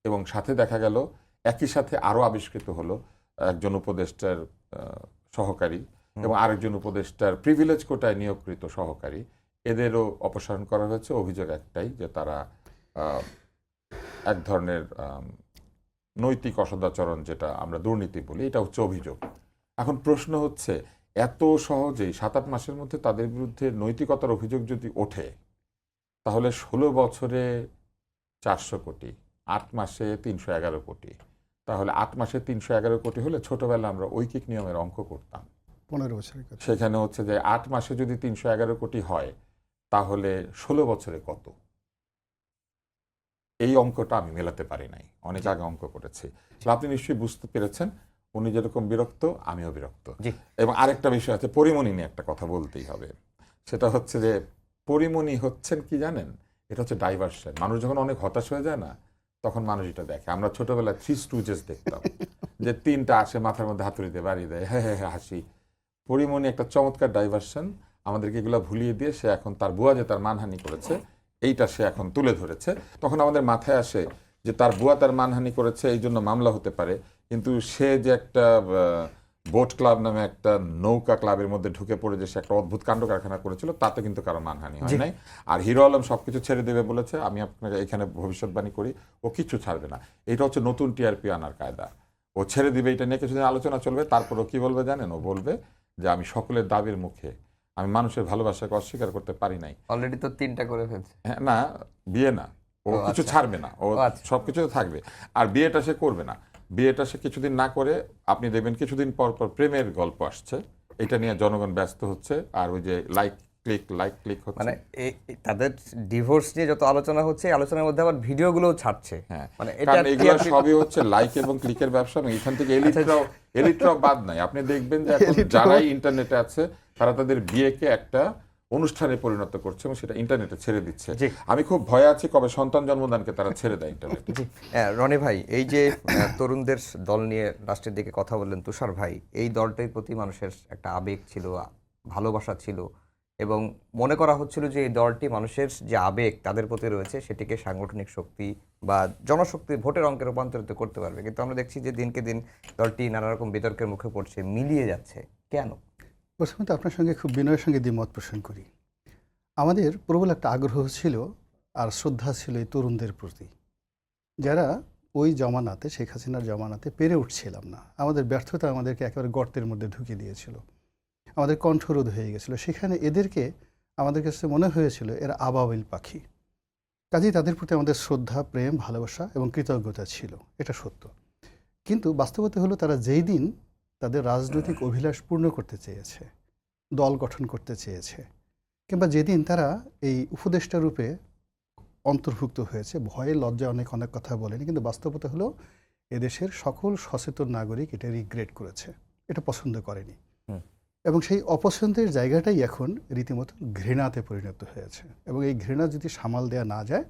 এবং সাথে দেখা গেল একই সাথে আরও আবিষ্কৃত হলো একজন উপদেষ্টার সহকারী এবং আরেকজন উপদেষ্টার প্রিভিলেজ কোটায় নিয়োগকৃত সহকারী, এদেরও অপসারণ করা হয়েছে। অভিযোগ একটাই, যে তারা এক ধরনের নৈতিক অসদাচরণ, যেটা আমরা দুর্নীতি বলি, এটা হচ্ছে অভিযোগ। এখন প্রশ্ন হচ্ছে, এত সহজেই 7-8 মাসের মধ্যে তাদের বিরুদ্ধে নৈতিকতার অভিযোগ যদি ওঠে, তাহলে 16 বছরে 400 কোটি, 8 মাসে 311 কোটি, তাহলে 8 মাসে 311 কোটি হলে ছোটবেলা আমরা ঐকিক নিয়মের অঙ্ক করতাম। 15 বছরের কথা। সেখানে হচ্ছে যে 8 মাসে যদি 311 কোটি হয়, তাহলে 16 বছরে কত? এই অঙ্কটা আমি মেলাতে পারি নাই, অনেক আগে অঙ্ক করেছি। আপনি নিশ্চয়ই বুঝতে পেরেছেন উনি যেরকম বিরক্ত, আমিও বিরক্ত। এবং আরেকটা বিষয় আছে, পরিমণি নিয়ে একটা কথা বলতেই হবে। সেটা হচ্ছে যে পরিমণি হচ্ছেন কি জানেন? এটা হচ্ছে ডাইভার্সন। মানুষ যখন অনেক হতাশ হয়ে যায় না, তখন মানুষ এটা দেখে। আমরা ছোটবেলায় 3 স্টুজেস দেখতাম, যে 3টা আসে, মাথার মধ্যে হাতুড়ি দিয়ে বাড়ি দেয়, হ্যাঁ হ্যাঁ হ্যাঁ হাসি। পরিমণি একটা চমৎকার ডাইভার্সন, আমাদেরকে এগুলো ভুলিয়ে দিয়ে সে এখন তার বুয়া যে তার মানহানি করেছে, এইটা সে এখন তুলে ধরেছে। তখন আমাদের মাথায় আসে যে তার বুয়া তার মানহানি করেছে, এই জন্য মামলা হতে পারে। কিন্তু সে যে একটা বোট ক্লাব নামে একটা নৌকা ক্লাবের মধ্যে ঢুকে পড়ে যে সে একটা অদ্ভুত কাণ্ড কারখানা করেছিল, তাতে কিন্তু কারো মানহানি হয় নাই। আর হিরো আলম সবকিছু ছেড়ে দেবে বলেছে, আমি আপনাকে এখানে ভবিষ্যৎবাণী করি, ও কিছু ছাড়বে না। এটা হচ্ছে নতুন টিআরপি আনার কায়দা। ও ছেড়ে দিবে, এটা নিয়ে কিছুদিন আলোচনা চলবে, তারপর ও কি বলবে জানেন? ও বলবে যে আমি সকলের দাবির মুখে আমি মানুষের ভালোবাসাকে অস্বীকার করতে পারি নাই। অলরেডি তো 3টা করে ফেলছে। হ্যাঁ, না বিয়ে না, ও কিছু ছাড়বে না, ও সবকিছু থাকবে। আর বিয়েটা সে করবে না। বিয়েটা সে কিছুদিন না করে, আপনি দেখবেন কিছুদিন পর পর প্রেমের গল্প আসছে, এটা নিয়ে জনগণ ব্যস্ত হচ্ছে। আর ওই যে লাইক ক্লিক হচ্ছে, মানে তাদের ডিভোর্স নিয়ে যত আলোচনা হচ্ছে, আলোচনার মধ্যে আবার ভিডিওগুলোও ছাড়ছে। হ্যাঁ, মানে কারণ এগুলো সবই হচ্ছে লাইক এবং ক্লিকের ব্যবসা। এবং এখান থেকে এলিটরাও বাদ নাই। আপনি দেখবেন যে এখন যারাই ইন্টারনেটে আছে, তারা তাদের বিয়েকে একটা অনুষ্ঠানে পরিণত করছে এবং সেটা ইন্টারনেটে ছেড়ে দিচ্ছে। আমি খুব ভয় আছি কবে সন্তান জন্মদানকে তারা ছেড়ে দেয় ইন্টারনেটে। রনি ভাই, এই যে তরুণদের দল নিয়ে রাষ্ট্রের দিকে কথা বললেন তুষার ভাই, এই দলটির প্রতি মানুষের একটা আবেগ ছিল, ভালোবাসা ছিল, এবং মনে করা হচ্ছিল যে এই দলটি মানুষের যে আবেগ তাদের প্রতি রয়েছে সেটিকে সাংগঠনিক শক্তি বা জনশক্তি ভোটের অঙ্কে রূপান্তরিত করতে পারবে, কিন্তু আমরা দেখছি যে দিনকে দিন দলটি নানা রকম বিতর্কের মুখে পড়ছে, মিলিয়ে যাচ্ছে। কেন? প্রথমত আপনার সঙ্গে খুব বিনয়ের সঙ্গে দ্বিমত পোষণ করি। আমাদের প্রবল একটা আগ্রহ ছিল আর শ্রদ্ধা ছিল এই তরুণদের প্রতি, যারা ওই জমানাতে, শেখ হাসিনার জমানাতে পেরে উঠছিলাম না। আমাদের ব্যর্থতা আমাদেরকে একেবারে গর্তের মধ্যে ঢুকিয়ে দিয়েছিল, আমাদের কণ্ঠরোধ হয়ে গেছিলো। সেখানে এদেরকে আমাদের কাছে মনে হয়েছিল এরা আবাবিল পাখি, কাজেই তাদের প্রতি আমাদের শ্রদ্ধা, প্রেম, ভালোবাসা এবং কৃতজ্ঞতা ছিল, এটা সত্য। কিন্তু বাস্তবতা হলো তারা যেই দিন তাদের রাজনৈতিক অভিলাষ পূর্ণ করতে চেয়েছে, দল গঠন করতে চেয়েছে, কিংবা যেদিন তারা এই উপদেষ্টা রূপে অন্তর্ভুক্ত হয়েছে, ভয়ে লজ্জা অনেক কথা বলেনি, কিন্তু বাস্তবতা হলো এদেশের সকল সচেতন নাগরিক এটা রিগ্রেট করেছে, এটা পছন্দ করেনি। এবং সেই অপছন্দের জায়গাটাই এখন রীতিমতো ঘৃণাতে পরিণত হয়েছে, এবং এই ঘৃণা যদি সামাল দেওয়া না যায়,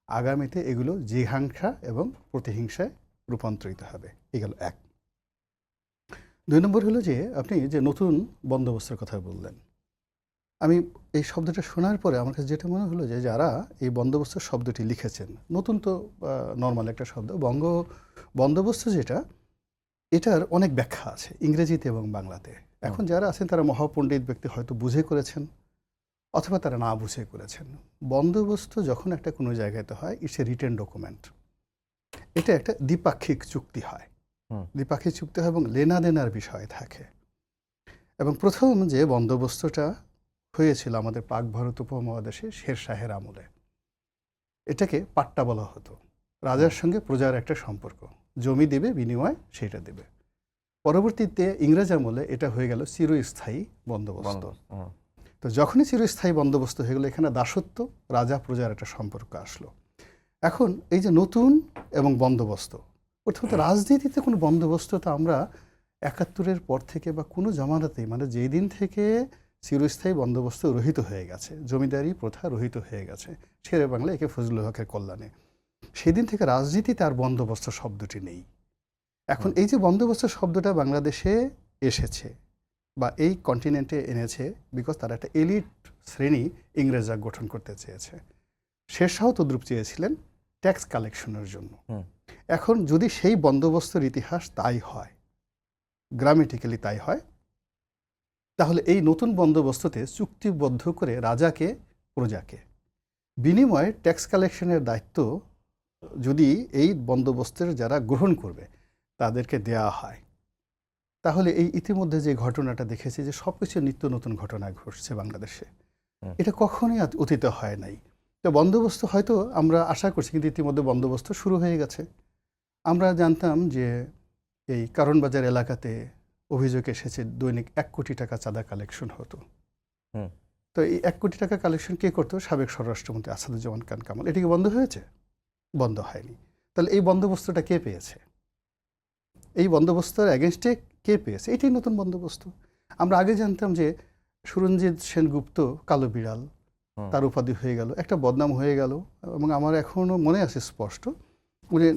আগামীতে এগুলো জিঘাংসা এবং প্রতিহিংসায় রূপান্তরিত হবে। এগুলো এক। 2 নম্বর হলো যে আপনি যে নতুন বন্দোবস্তের কথা বললেন, আমি এই শব্দটা শোনার পরে আমার কাছে যেটা মনে হলো যে যারা এই বন্দোবস্ত শব্দটি লিখেছেন, নতুন তো নর্মাল একটা শব্দ, বন্দোবস্ত যেটা, এটার অনেক ব্যাখ্যা আছে ইংরেজিতে এবং বাংলাতে। এখন যারা আছেন তারা মহাপণ্ডিত ব্যক্তি, হয়তো বুঝে করেছেন অথবা তারা না বুঝে করেছেন। বন্দোবস্ত যখন একটা কোনো জায়গাতে হয়, ইটস এ রিটেন ডকুমেন্ট, এটা একটা দ্বিপাক্ষিক চুক্তি হয়, দ্বিপাক্ষিক চুক্তি হয় এবং লেনাদেনার বিষয় থাকে। এবং প্রথম যে বন্দোবস্তটা হয়েছিল আমাদের পাক ভারত উপমহাদেশে শেরশাহের আমলে, এটাকে পাট্টা বলা হতো। রাজার সঙ্গে প্রজার একটা সম্পর্ক, জমি দেবে, বিনিময় সেটা দেবে। পরবর্তীতে ইংরেজ আমলে এটা হয়ে গেল চিরস্থায়ী বন্দোবস্ত। তো যখনই চিরস্থায়ী বন্দোবস্ত হয়ে গেল, এখানে দাসত্ব, রাজা প্রজার একটা সম্পর্ক আসলো। এখন এই যে নতুন এবং বন্দোবস্ত, প্রথমত রাজনীতিতে কোনো বন্দোবস্ত তো আমরা ৭১-এর পর থেকে বা কোনো জমানাতেই, মানে যেই দিন থেকে চিরস্থায়ী বন্দোবস্ত রহিত হয়ে গেছে, জমিদারি প্রথা রহিত হয়ে গেছে শেরে বাংলা একে ফজলুল হকের কল্যাণে, সেদিন থেকে রাজনীতিতে আর বন্দোবস্ত শব্দটি নেই। এখন এই যে বন্দোবস্ত শব্দটা বাংলাদেশে এসেছে বা এই কন্টিনেন্টে এনেছে, বিকজ তারা একটা এলিট শ্রেণী ইংরেজরা গঠন করতে চেয়েছে। শেরশাহ তদ্রুপ চেয়েছিলেন ট্যাক্স কালেকশনের জন্য। এখন যদি সেই বন্দোবস্তের ইতিহাস তাই হয়, গ্রামেটিক্যালি তাই হয়, তাহলে এই নতুন বন্দোবস্ততে চুক্তিবদ্ধ করে রাজাকে, প্রজাকে বিনিময়ে ট্যাক্স কালেকশনের দায়িত্ব যদি এই বন্দোবস্তের যারা গ্রহণ করবে তাদেরকে দেয়া হয়, তাহলে এই ইতিমধ্যে যে ঘটনাটা দেখেছি যে সব কিছু নিত্য নতুন ঘটনা ঘটছে বাংলাদেশে, এটা কখনোই অতীতে হয় নাই। তো বন্দোবস্ত হয়তো আমরা আশা করছি, কিন্তু ইতিমধ্যে বন্দোবস্ত শুরু হয়ে গেছে। আমরা জানতাম যে এই কারণবাজার এলাকাতে অভিযোগ এসেছে দৈনিক 1 কোটি টাকা চাঁদা কালেকশন হতো। তো এই 1 কোটি টাকা কালেকশন কে করতো? সাবেক স্বরাষ্ট্রমন্ত্রী আসাদুজ্জামান খান কামাল। এটা কি বন্ধ হয়েছে? বন্ধ হয়নি। তাহলে এই বন্দোবস্তটা কে পেয়েছে? এই বন্দোবস্তের এগেনস্টে কে পেয়েছে? এটাই নতুন বন্দোবস্ত। আমরা আগে জানতাম যে সুরঞ্জিত সেনগুপ্ত কালো বিড়াল, তার উপাধি হয়ে গেল, একটা বদনাম হয়ে গেল। এবং আমার এখনও মনে আছে স্পষ্ট, উনি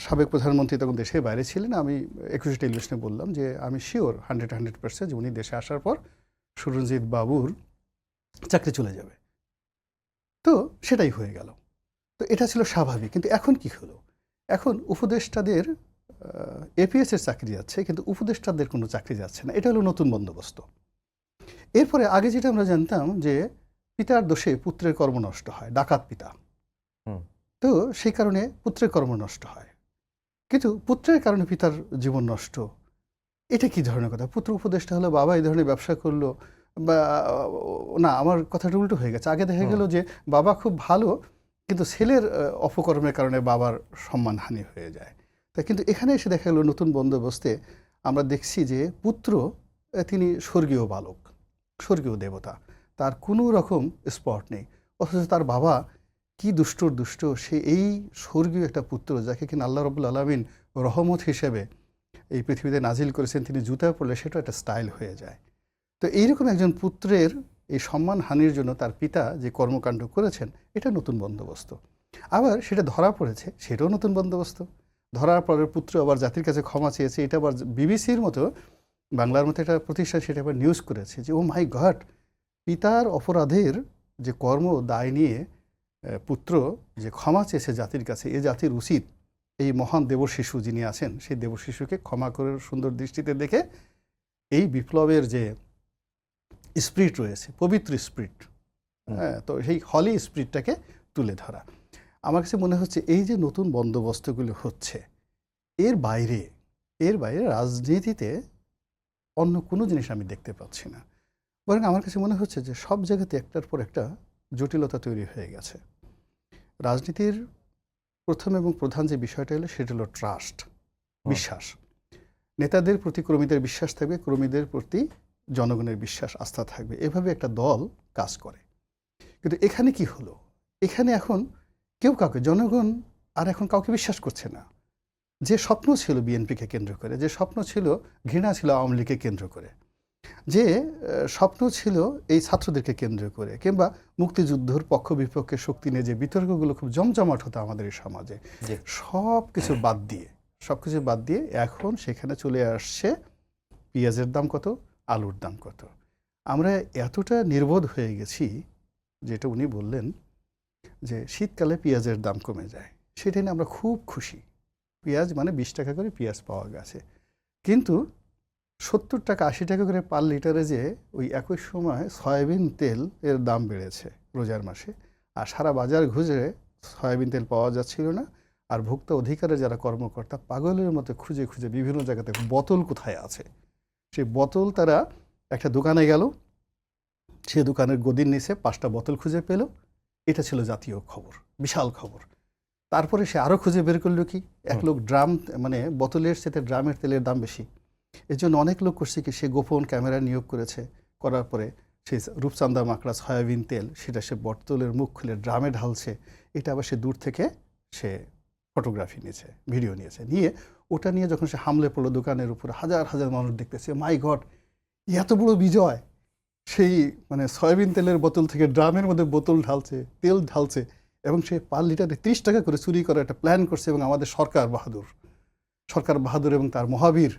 সাবেক প্রধানমন্ত্রী তখন দেশের বাইরে ছিলেন। আমি 21 টেলিভিশনে বললাম যে আমি শিওর 100% যে উনি দেশে আসার পর সুরঞ্জিত বাবুর চাকরি চলে যাবে। তো সেটাই হয়ে গেল। তো এটা ছিল স্বাভাবিক। কিন্তু এখন কি হলো? এখন উপদেষ্টাদের এপিএসের চাকরি যাচ্ছে, কিন্তু উপদেষ্টাদের কোনো চাকরি যাচ্ছে না। এটা হলো নতুন বন্দোবস্ত। এরপরে আগে যেটা আমরা জানতাম যে পিতার দোষে পুত্রের কর্ম নষ্ট হয়, ডাকাত পিতা, তো সেই কারণে পুত্রের কর্ম নষ্ট হয়। কিন্তু পুত্রের কারণে পিতার জীবন নষ্ট, এটা কি ধরনের কথা? পুত্র উপদেষ্টা হলো, বাবা এই ধরনের ব্যবসা করলো, বা না, আমার কথাটা উল্টো হয়ে গেছে। আগে দেখা গেল যে বাবা খুব ভালো, কিন্তু ছেলের অপকর্মের কারণে বাবার সম্মানহানি হয়ে যায়। তা কিন্তু এখানে এসে দেখা গেল নতুন বন্দোবস্তে আমরা দেখছি যে পুত্র তিনি স্বর্গীয় বালক, স্বর্গীয় দেবতা, তার কোনো রকম স্পট নেই। অথচ তার বাবা কি দুষ্টর দুষ্ট, সে এই স্বর্গীয় একটা পুত্র যাকে কিনা আল্লাহ রাব্বুল আলামিন রহমত হিসেবে এই পৃথিবীতে নাজিল করেছেন, তিনি জুতা পরলে সেটা একটা স্টাইল হয়ে যায়। তো এইরকম একজন পুত্রের এই সম্মানহানির জন্য তার পিতা যে কর্মকাণ্ড করেছেন, এটা নতুন বন্দোবস্ত। আবার সেটা ধরা পড়েছে, সেটাও নতুন বন্দোবস্ত। ধরার পরের পুত্র আবার জাতির কাছে ক্ষমা চেয়েছে। এটা আবার বিবিসির মতো, বাংলার মতো একটা প্রতিষ্ঠান, সেটা আবার নিউজ করেছে যে ও মাই গড, পিতার অপরাধের যে কর্ম দায় নিয়ে পুত্র যে ক্ষমা চেয়েছে জাতির কাছে, এ জাতির উচিত এই মহান দেবশিশু যিনি আছেন সেই দেবশিশুকে ক্ষমা করে সুন্দর দৃষ্টিতে দেখে এই বিপ্লবের যে স্পিরিট রয়েছে, পবিত্র স্পিরিট, হ্যাঁ, তো সেই হলি স্পিরিটটাকে তুলে ধরা। আমার কাছে মনে হচ্ছে এই যে নতুন বন্দোবস্তগুলো হচ্ছে, এর বাইরে রাজনীতিতে অন্য কোনো জিনিস আমি দেখতে পাচ্ছি না। বরং আমার কাছে মনে হচ্ছে যে সব জায়গাতে একটার পর একটা জটিলতা তৈরি হয়ে গেছে। রাজনীতির প্রথম এবং প্রধান যে বিষয়টা হলো সেটা হলো ট্রাস্ট, বিশ্বাস। নেতাদের প্রতি কর্মীদের বিশ্বাস থাকবে, কর্মীদের প্রতি জনগণের বিশ্বাস আস্থা থাকবে, এভাবে একটা দল কাজ করে। কিন্তু এখানে কি হলো, এখানে এখন কেউ কাউকে, জনগণ আর এখন কাউকে বিশ্বাস করছে না। যে স্বপ্ন ছিল বিএনপিকে কেন্দ্র করে, যে স্বপ্ন ছিল, ঘৃণা ছিল আওয়ামী লীগকে কেন্দ্র করে, যে স্বপ্ন ছিল এই ছাত্রদেরকে কেন্দ্র করে, কিংবা মুক্তিযুদ্ধর পক্ষ বিপক্ষের শক্তি নিয়ে যে বিতর্কগুলো খুব জমজমাট হতো আমাদের এই সমাজে, সব কিছু বাদ দিয়ে এখন সেখানে চলে আসছে পেঁয়াজের দাম কত, আলুর দাম কত। আমরা এতটা নির্বোধ হয়ে গেছি, যেটা উনি বললেন যে শীতকালে পেঁয়াজের দাম কমে যায়, সেটা নিয়ে আমরা খুব খুশি। পেঁয়াজ মানে 20 টাকা করে পেঁয়াজ পাওয়া গেছে, কিন্তু 70 টাকা 80 টাকা করে পার লিটারে যে ওই একই সময় সয়াবিন তেল এর দাম বেড়েছে রোজার মাসে, আর সারা বাজার খুঁজে সয়াবিন তেল পাওয়া যাচ্ছিল না। আর ভোক্তা অধিকারের যারা কর্মকর্তা পাগলের মতো খুঁজে খুঁজে বিভিন্ন জায়গাতে বোতল কোথায় আছে, সেই বোতল তারা একটা দোকানে গেল, সে দোকানের গদির নিচে 5টা বোতল খুঁজে পেল। এটা ছিল জাতীয় খবর, বিশাল খবর। তারপরে সে আরও খুঁজে বের করলো কি, এক লোক ড্রাম, মানে বোতলের সাথে ড্রামের তেলের দাম বেশি, এর জন্য অনেক লোক করছে কি, সে গোপন ক্যামেরা নিয়োগ করেছে, করার পরে সেই রূপচান্দা মাকড়া সয়াবিন তেল সেটা সে বোতলের মুখ খুলে ড্রামে ঢালছে। এটা আবার সে দূর থেকে সে ফটোগ্রাফি নিয়েছে, ভিডিও নিয়েছে, নিয়ে ওটা নিয়ে যখন সে হামলে পড়লো দোকানের উপর, হাজার হাজার মানুষ দেখতেছে, মাই গড, এত বড় বিজয়। সেই মানে সয়াবিন তেলের বোতল থেকে ড্রামের মধ্যে বোতল ঢালছে, তেল ঢালছে, এবং সে পার লিটারে 30 টাকা করে চুরি করার একটা প্ল্যান করছে। এবং আমাদের সরকার বাহাদুর এবং তার মহাবীর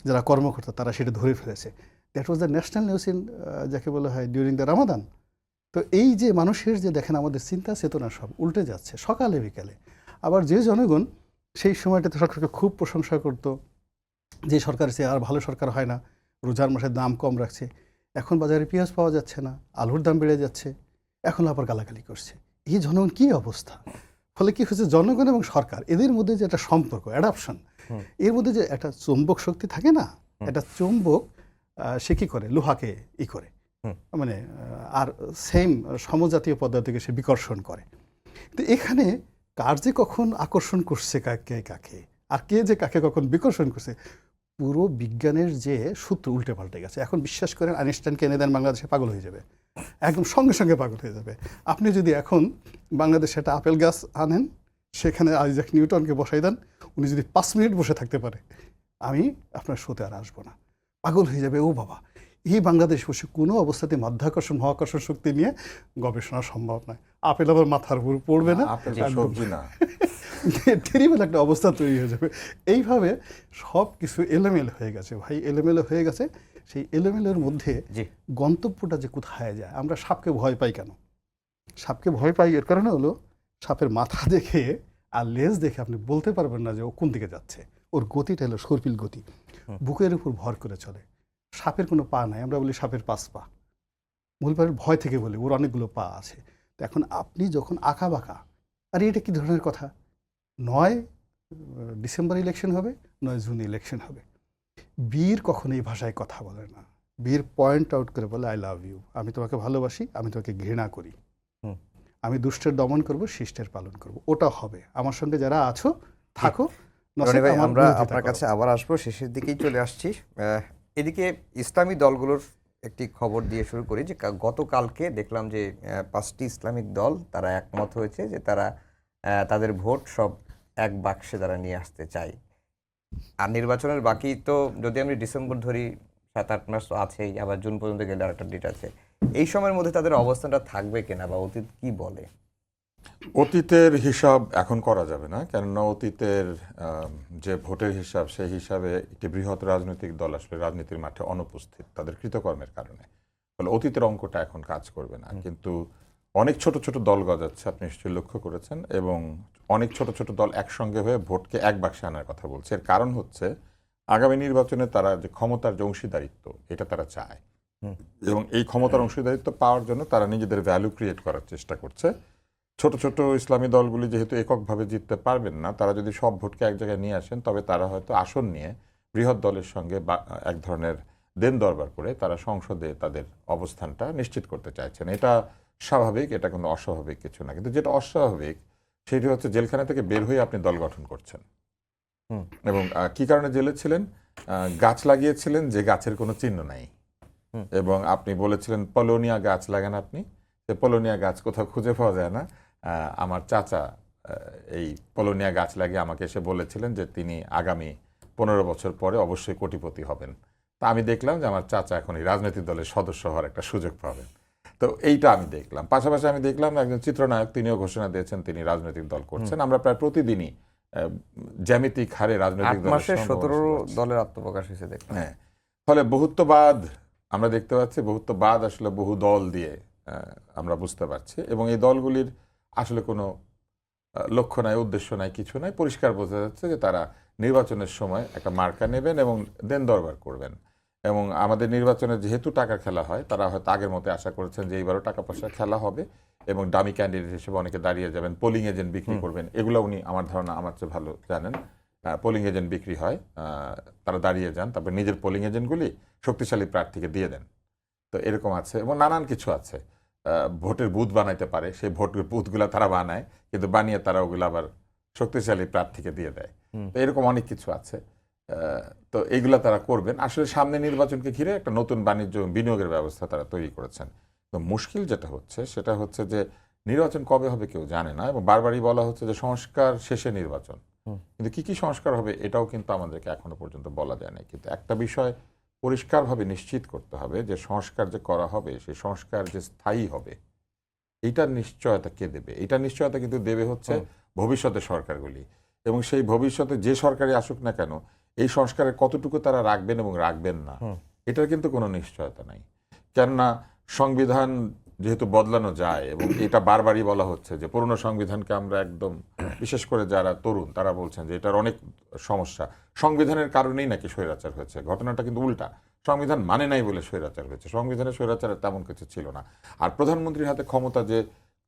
যারা কর্মকর্তা তারা সেটা ধরে ফেলেছে। That was the national news in, যাকে বলা হয়, ডিউরিং দ্য রামাদান। তো এই যে মানুষের যে দেখেন আমাদের চিন্তা চেতনা সব উল্টে যাচ্ছে সকালে বিকালে। আবার যে জনগণ সেই সময়টাতে সরকারকে খুব প্রশংসা করতো, যে সরকারের চেয়ে আর ভালো সরকার হয় না, রোজার মাসে দাম কম রাখছে, এখন বাজারে পেঁয়াজ পাওয়া যাচ্ছে না, আলুর দাম বেড়ে যাচ্ছে, এখন আবার গালাগালি করছে। এই জনগণ কী অবস্থা! ফলে কি হচ্ছে, জনগণ এবং সরকার এদের মধ্যে যে একটা সম্পর্ক, অ্যাডাপশন, এর মধ্যে যে একটা চুম্বক শক্তি থাকে না, একটা চুম্বক সে কী করে, লোহাকে করে, মানে আর সেম সমজাতীয় পদার্থকে সে বিকর্ষণ করে। তো এখানে কার যে কখন আকর্ষণ করছে কাকে, আর কে যে কাকে কখন বিকর্ষণ করছে, পুরো বিজ্ঞানের যে সূত্র উল্টে পাল্টে গেছে। এখন বিশ্বাস করেন, আইনস্টাইনকে এনে দেন বাংলাদেশে, পাগল হয়ে যাবে, একদম সঙ্গে সঙ্গে পাগল হয়ে যাবে। আপনি যদি এখন বাংলাদেশে একটা আপেল গাছ আনেন, সেখানে আইজাক নিউটনকে বসাই দেন, উনি যদি 5 মিনিট বসে থাকতে পারে, আমি আপনার শোতে আর আসবো না, পাগল হয়ে যাবে। ও বাবা, এই বাংলাদেশ বসে কোনো অবস্থাতে মাধ্যাকর্ষণ মহাকর্ষণ শক্তি নিয়ে গবেষণা সম্ভব নয়। আপেল আবার মাথার উপর পড়বে না, সবজি না, টেরিবল একটা অবস্থা তৈরি হয়ে যাবে। এইভাবে সব কিছু এলোমেলো হয়ে গেছে ভাই, এলোমেলো হয়ে গেছে। সেই এলোমেলোর মধ্যে গন্তব্যটা যে কোথায় যায়, আমরা সাপকে ভয় পাই কেন? সাপকে ভয় পাই এর কারণে হলো, সাপের মাথা দেখে আর লেজ দেখে আপনি বলতে পারবেন না যে ও কোন দিকে যাচ্ছে। ওর গতিটা হলো সর্পিল গতি, বুকের উপর ভর করে চলে। সাপের কোনো পা নাই, আমরা বলি সাপের 5 পা, মূল পায়ের ভয় থেকে বলি ওর অনেকগুলো পা আছে। তো এখন আপনি যখন আঁকা বাঁকা, আরে এটা কী ধরনের কথা, 9 ডিসেম্বর ইলেকশন হবে, 9 জুন ইলেকশন হবে, বীর কখনো এই ভাষায় কথা বলে না। বীর পয়েন্ট আউট করে বলে, আই লাভ ইউ, আমি তোমাকে ভালোবাসি, আমি তোমাকে ঘৃণা করি, আমি দুষ্টের দমন করব, শিষ্টের পালন করব। ওটা হবে। আমার সঙ্গে যারা আছো থাকো। আমরা আপনার কাছে আবার আসবো, শেষের দিকেই চলে আসছি। এদিকে ইসলামী দলগুলোর একটি খবর দিয়ে শুরু করি, যে গতকালকে দেখলাম যে 5টি ইসলামিক দল তারা একমত হয়েছে যে তারা তাদের ভোট সব এক বাক্সে তারা নিয়ে আসতে চায়। আর নির্বাচনের বাকি তো, যদি আমি ডিসেম্বর ধরি, 7-8 মাস আছেই, আবার জুন পর্যন্ত গেলে আরেকটা ডেট আছে। এই সময়ের মধ্যে তাদের অবস্থানটা থাকবে কিনা, বা অতীত কি বলে? অতীতের হিসাব এখন করা যাবে না, কেননা অতীতের যে ভোটের হিসাব, সেই হিসাবে একটি বৃহৎ রাজনৈতিক দল আসলে রাজনীতির মাঠে অনুপস্থিত তাদের কৃতকর্মের কারণে। ফলে অতীতের অঙ্কটা এখন কাজ করবে না। কিন্তু অনেক ছোট ছোট দল গজাচ্ছে, আপনি নিশ্চয়ই লক্ষ্য করেছেন, এবং অনেক ছোট ছোট দল একসঙ্গে হয়ে ভোটকে এক বাক্সে আনার কথা বলছে। এর কারণ হচ্ছে আগামী নির্বাচনে তারা যে ক্ষমতার যে অংশীদারিত্ব, এটা তারা চায়, এবং এই ক্ষমতার অংশীদারিত্ব পাওয়ার জন্য তারা নিজেদের ভ্যালু ক্রিয়েট করার চেষ্টা করছে। ছোট ছোট ইসলামী দলগুলি যেহেতু এককভাবে জিততে পারবেন না, তারা যদি সব ভোটকে এক জায়গায় নিয়ে আসেন, তবে তারা হয়তো আসন নিয়ে বৃহৎ দলের সঙ্গে এক ধরনের দেন দরবার করে তারা সংসদে তাদের অবস্থানটা নিশ্চিত করতে চাইছেন। এটা স্বাভাবিক, এটা কোনো অস্বাভাবিক কিছু না। কিন্তু যেটা অস্বাভাবিক সেটি হচ্ছে জেলখানা থেকে বের হয়ে আপনি দল গঠন করছেন। এবং কি কারণে জেলে ছিলেন? গাছ লাগিয়েছিলেন যে গাছের কোনো চিহ্ন নাই, এবং আপনি বলেছিলেন পলোনিয়া গাছ লাগান আপনি, যে পলোনিয়া গাছ কোথাও খুঁজে পাওয়া যায় না। আমার চাচা এই পলোনিয়া গাছ লাগিয়ে আমাকে এসে বলেছিলেন যে তিনি আগামী 15 বছর পরে অবশ্যই কোটিপতি হবেন। তা আমি দেখলাম যে আমার চাচা এখন এই রাজনৈতিক দলের সদস্য হওয়ার একটা সুযোগ পাবেন। তো এইটা আমি দেখলাম। পাশাপাশি আমি দেখলাম একজন চিত্রনায়ক, তিনিও ঘোষণা দিয়েছেন তিনি রাজনৈতিক দল করছেন। আমরা প্রায় প্রতিদিনই জ্যামিতিক হারে 8 রাজনৈতিক মাসে দলের 17 দলের আত্মপ্রকাশ হয়েছে দেখলাম। হ্যাঁ, ফলে বহুত্ববাদ আমরা দেখতে পাচ্ছি। বহুত্ববাদ আসলে বহু দল দিয়ে আমরা বুঝতে পারছি, এবং এই দলগুলির আসলে কোনো লক্ষ্য নাই, উদ্দেশ্য নাই, কিছু নাই। পরিষ্কার বোঝা যাচ্ছে যে তারা নির্বাচনের সময় একটা মার্কা নেবেন এবং দেন দরবার করবেন। এবং আমাদের নির্বাচনে যেহেতু টাকার খেলা হয়, তারা হয়তো আগের মতো আশা করেছেন যে এইবারও টাকা পয়সার খেলা হবে এবং দামি ক্যান্ডিডেট হিসেবে অনেকে দাঁড়িয়ে যাবেন, পোলিং এজেন্ট বিক্রি করবেন। এগুলো উনি আমার ধারণা আমার চেয়ে ভালো জানেন। পোলিং এজেন্ট বিক্রি হয়, তারা দাঁড়িয়ে যান, তারপর নিজের পোলিং এজেন্টগুলি শক্তিশালী প্রার্থীকে দিয়ে দেন। তো এরকম আছে, এবং নানান কিছু আছে। ভোটের বুথ বানাইতে পারে, সেই ভোটের বুথগুলো তারা বানায়, কিন্তু বানিয়ে তারা ওগুলো আবার শক্তিশালী প্রার্থীকে দিয়ে দেয়। তো এরকম অনেক কিছু আছে। তো এইগুলা তারা করবেন। আসলে সামনে নির্বাচনকে ঘিরে একটা নতুন বাণিজ্য বিনিয়োগের ব্যবস্থা তারা তৈরি করেছেন। তো মুশকিল যেটা হচ্ছে সেটা হচ্ছে যে নির্বাচন কবে হবে কেউ জানে না, এবং বারবারই বলা হচ্ছে যে সংস্কার শেষে নির্বাচন। কিন্তু কি কি সংস্কার হবে এটাও কিন্তু আমাদেরকে এখনো পর্যন্ত বলা যায় না। কিন্তু একটা বিষয় পরিষ্কারভাবে নিশ্চিত করতে হবে যে সংস্কার যে করা হবে, সেই সংস্কার যে স্থায়ী হবে, এইটার নিশ্চয়তা কে দেবে? এটার নিশ্চয়তা কিন্তু দেবে হচ্ছে ভবিষ্যতের সরকারগুলি। এবং সেই ভবিষ্যতে যে সরকারই আসুক না কেন, এই সংস্কারের কতটুকু তারা রাখবেন এবং রাখবেন না, এটার কিন্তু কোনো নিশ্চয়তা নাই। কেননা সংবিধান যেহেতু বদলানো যায়, এবং এটা বারবারই বলা হচ্ছে যে পুরনো সংবিধানকে আমরা একদম, বিশেষ করে যারা তরুণ তারা বলছেন যে এটার অনেক সমস্যা, সংবিধানের কারণেই নাকি স্বৈরাচার হয়েছে। ঘটনাটা কিন্তু উল্টা, সংবিধান মানে নাই বলে স্বৈরাচার হয়েছে। সংবিধানের স্বৈরাচারের তেমন কিছু ছিল না। আর প্রধানমন্ত্রীর হাতে ক্ষমতা যে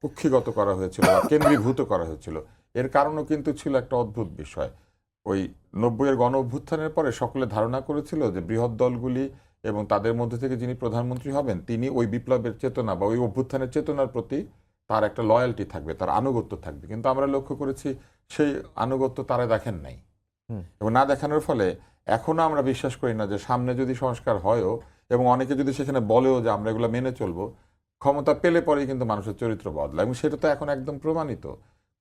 কুক্ষিগত করা হয়েছিল বা কেন্দ্রীভূত করা হয়েছিল, এর কারণও কিন্তু ছিল একটা অদ্ভুত বিষয়। ওই 90-এর গণ অভ্যুত্থানের পরে সকলে ধারণা করেছিল যে বৃহৎ দলগুলি এবং তাদের মধ্যে থেকে যিনি প্রধানমন্ত্রী হবেন তিনি ওই বিপ্লবের চেতনা বা ওই অভ্যুত্থানের চেতনার প্রতি তার একটা লয়ালটি থাকবে, তার আনুগত্য থাকবে। কিন্তু আমরা লক্ষ্য করেছি সেই আনুগত্য তারা দেখেন নাই, এবং না দেখানোর ফলে এখনো আমরা বিশ্বাস করি না যে সামনে যদি সংস্কার হয়ও, এবং অনেকে যদি সেখানে বলেও যে আমরা এগুলো মেনে চলবো, ক্ষমতা পেলে পরেই কিন্তু মানুষের চরিত্র বদলায়। এবং সেটা তো এখন একদম প্রমাণিত।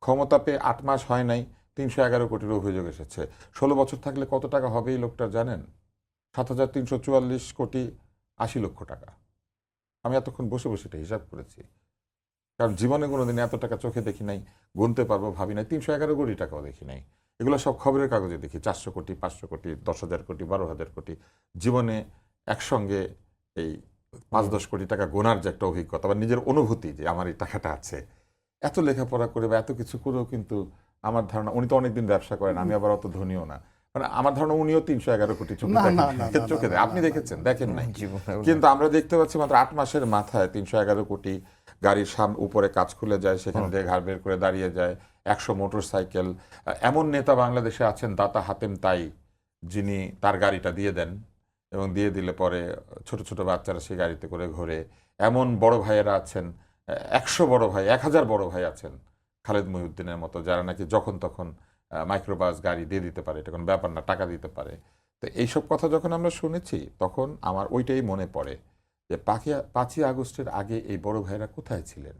ক্ষমতা পেয়ে 8 মাস হয় নাই, 311 কোটির অভিযোগ এসেছে। 16 বছর থাকলে কত টাকা হবে এই লোকটার জানেন? 7,344 কোটি 80 লক্ষ টাকা। আমি এতক্ষণ বসে বসে এটা হিসাব করেছি, কারণ জীবনে কোনোদিন এত টাকা চোখে দেখি নাই, গুনতে পারবো ভাবি নাই। 311 কোটি টাকাও দেখি নাই। এগুলো সব খবরের কাগজে দেখি, 400 কোটি, 500 কোটি, 10,000 কোটি, 12,000 কোটি। জীবনে একসঙ্গে এই 5-10 কোটি টাকা গোনার যে একটা অভিজ্ঞতা বা নিজের অনুভূতি যে আমার এই টাকাটা আছে, এত লেখাপড়া করে বা এত কিছু করেও কিন্তু আমার ধারণা, উনি তো অনেকদিন ব্যবসা করেন, আমি আবার অত ধনীও না, মানে আমার ধারণা উনিও 311 কোটি চোখে চোখে দেয়। আপনি দেখেছেন? দেখেন নাই। কিন্তু আমরা দেখতে পাচ্ছি মাত্র 8 মাসের মাথায় 311 কোটি গাড়ির সামনে উপরে কাজ খুলে যায়, সেখান থেকে ঘাড় বের করে দাঁড়িয়ে যায় 100 মোটরসাইকেল। এমন নেতা বাংলাদেশে আছেন দাতা হাতেম তাই, যিনি তার গাড়িটা দিয়ে দেন, এবং দিয়ে দিলে পরে ছোট ছোট বাচ্চারা সেই গাড়িতে করে ঘোরে। এমন বড় ভাইয়েরা আছেন, 100 বড় ভাই, 1000 বড় ভাই আছেন খালেদ মহিউদ্দিনের মতো, যারা নাকি যখন তখন মাইক্রোবাস গাড়ি দিয়ে দিতে পারে, এটা কোনো ব্যাপার না, টাকা দিতে পারে। তো এইসব কথা যখন আমরা শুনেছি তখন আমার ওইটাই মনে পড়ে যে 5ই আগস্টের আগে এই বড় ভাইরা কোথায় ছিলেন?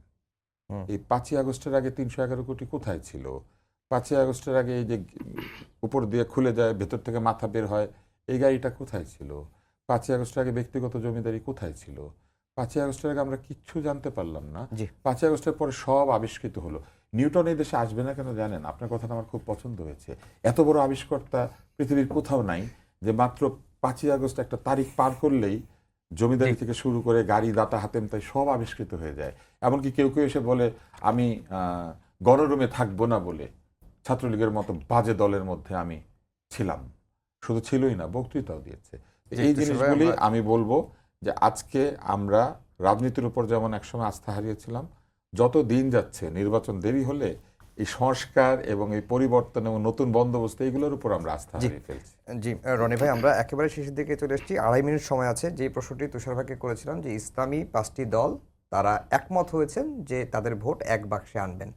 এই 5ই আগস্টের আগে 311 কোটি কোথায় ছিল? 5ই আগস্টের আগে এই যে উপর দিয়ে খুলে যায়, ভেতর থেকে মাথা বের হয়, এই গাড়িটা কোথায় ছিল? 5ই আগস্টের আগে ব্যক্তিগত জমিদারি কোথায় ছিল? 5ই আগস্টের আগে আমরা কিচ্ছু জানতে পারলাম না। 5ই আগস্টের পরে সব আবিষ্কৃত হলো। নিউটন এই দেশে আসবে না কেন জানেন? আপনার কথাটা আমার খুব পছন্দ হয়েছে। এত বড় আবিষ্কর্তা পৃথিবীর কোথাও নাই যে মাত্র 5ই আগস্ট একটা তারিখ পার করলেই জমিদারি থেকে শুরু করে গাড়ি দাতা হাতেম তাই সব আবিষ্কৃত হয়ে যায়। এমনকি কেউ কেউ এসে বলে আমি গণরুমে থাকবো না বলে ছাত্রলীগের মতো বাজে দলের মধ্যে আমি ছিলাম। শুধু ছিলই না, বক্তৃতাও দিয়েছে। এই জিনিসগুলি আমি বলবো যে আজকে আমরা রাজনীতির উপর যেমন একসময় আস্থা হারিয়েছিলাম, যত দিন যাচ্ছে নির্বাচন দেরি হলে এই সংস্কার এবং এই পরিবর্তন এবং নতুন বন্দোবস্ত এইগুলোর উপর আমরা আস্থা হারিয়ে ফেলছি। জি রনি ভাই, আমরা একেবারে শেষের দিকে চলে এসেছি, 2.5 মিনিট সময় আছে। যে প্রশ্নটি তুষার ভাইকে করেছিলাম যে ইসলামী 5টি দল তারা একমত হয়েছেন যে তাদের ভোট এক বাক্সে আনবেন,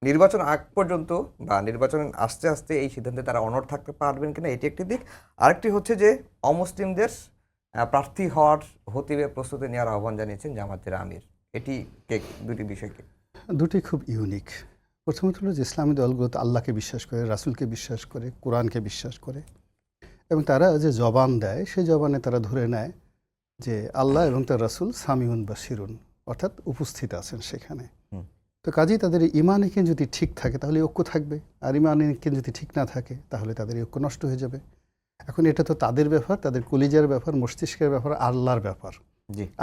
নির্বাচন আগ পর্যন্ত বা নির্বাচন আস্তে আস্তে এই সিদ্ধান্তে তারা অনড় থাকতে পারবেন কিনা, এটি একটি দিক। আরেকটি হচ্ছে যে অমুসলিমদের প্রার্থী হতে প্রস্তুতি নেওয়ার আহ্বান জানিয়েছেন জামাতের আমির। এটি দুটি বিষয়কে দুটি খুব ইউনিক। প্রথমত হলো যে ইসলামী দলগুলো তো আল্লাহকে বিশ্বাস করে, রাসূলকে বিশ্বাস করে, কোরআনকে বিশ্বাস করে, এবং তারা যে জবান দেয় সেই জবানে তারা ধরে নেয় যে আল্লাহ এবং তার রাসূল সামিউন বাসিরুন, অর্থাৎ উপস্থিত আছেন সেখানে। তো কাজেই তাদের ইমান একিন যদি ঠিক থাকে তাহলে ঐক্য থাকবে, আর ইমান একিন যদি ঠিক না থাকে তাহলে তাদের ঐক্য নষ্ট হয়ে যাবে। এখন এটা তো তাদের ব্যাপার, তাদের কলিজার ব্যাপার, মস্তিষ্কের ব্যাপার, আল্লাহর ব্যাপার,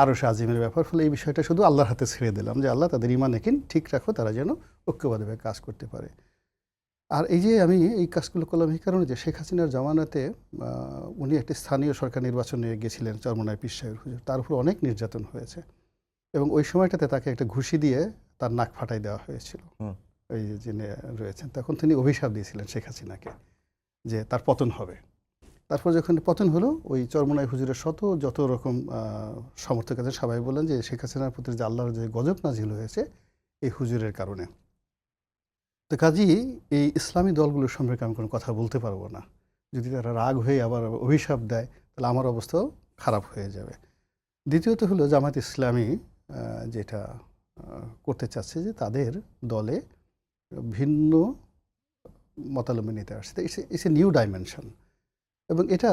আরশ আজিমের ব্যাপার। ফলে এই বিষয়টা শুধু আল্লাহর হাতে ছেড়ে দিলাম যে আল্লাহ তাদের ইমান একিন ঠিক রাখো, তারা যেন ঐক্যবদ্ধভাবে কাজ করতে পারে। আর এই যে আমি এই কাজগুলো করলাম এই কারণে যে শেখ হাসিনার জামানাতে উনি একটি স্থানীয় সরকার নির্বাচনে গেছিলেন, চরমোনাই পীর সাহেবের হুজুর, তার উপর অনেক নির্যাতন হয়েছে এবং ওই সময়টাতে তাকে একটা ঘুষি দিয়ে তার নাক ফাটাই দেওয়া হয়েছিল। ওই যিনি রয়েছেন তখন তিনি অভিশাপ দিয়েছিলেন শেখ হাসিনাকে যে তার পতন হবে। তারপর যখন পতন হলো, ওই চরমোনাই হুজুরের যত রকম সমর্থক আছে সবাই বললেন যে শেখ হাসিনার প্রতি যে আল্লাহর যে গজব নাজিল হয়েছে এই হুজুরের কারণে। তো কাজেই এই ইসলামী দলগুলোর সম্পর্কে আমি কোনো কথা বলতে পারবো না। যদি তারা রাগ হয়ে আবার অভিশাপ দেয় তাহলে আমার অবস্থাও খারাপ হয়ে যাবে। দ্বিতীয়ত হলো জামাত ইসলামী যেটা করতে চাচ্ছে যে তাদের দলে ভিন্ন মতালম্বী নিতে আসছে। ইটস এ নিউ ডাইমেনশন, এবং এটা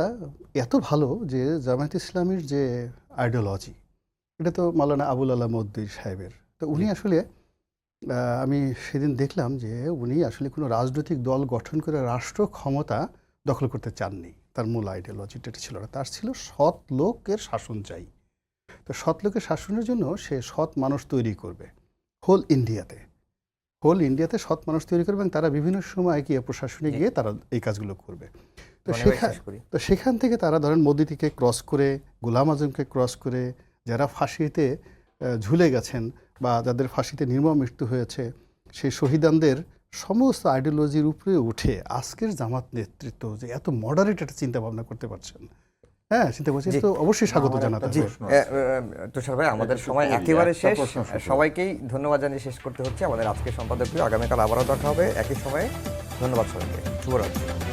এত ভালো যে জামায়াত ইসলামীর যে আইডিওলজি, এটা তো মাওলানা আবুল আলা মওদুদী সাহেবের। তো উনি আসলে আমি সেদিন দেখলাম যে উনি আসলে কোনো রাজনৈতিক দল গঠন করে রাষ্ট্র ক্ষমতা দখল করতে চাননি। তার মূল আইডিওলজিটা এটা ছিল না, তার ছিল সৎ লোকের শাসন চাই। তো সৎ লোকের শাসনের জন্য সে সৎ মানুষ তৈরি করবে হোল ইন্ডিয়াতে সৎ মানুষ তৈরি করবে, এবং তারা বিভিন্ন সময় গিয়ে প্রশাসনে গিয়ে তারা এই কাজগুলো করবে। তো সেখান থেকে তারা ধরেন মোদিকে ক্রস করে, গোলাম আজমকে ক্রস করে, যারা ফাঁসিতে ঝুলে গেছেন বা যাদের ফাঁসিতে নির্মম মৃত্যু হয়েছে, সেই শহীদানদের সমস্ত আইডিওলজির উপরে উঠে আজকের জামাত নেতৃত্ব যে এত মডারেট একটা চিন্তা ভাবনা করতে পারছেন, হ্যাঁ চিন্তা করছেন, তো অবশ্যই স্বাগত জানাতে হবে। তুষার ভাই, আমাদের সময় একেবারে শেষ। সবাইকেই ধন্যবাদ জানিয়ে শেষ করতে হচ্ছে। আমাদের আজকের সম্পাদকীয় আগামীকাল আবারও দেখা হবে একই সময়ে। ধন্যবাদ সবাইকে, শুভরাত্রি।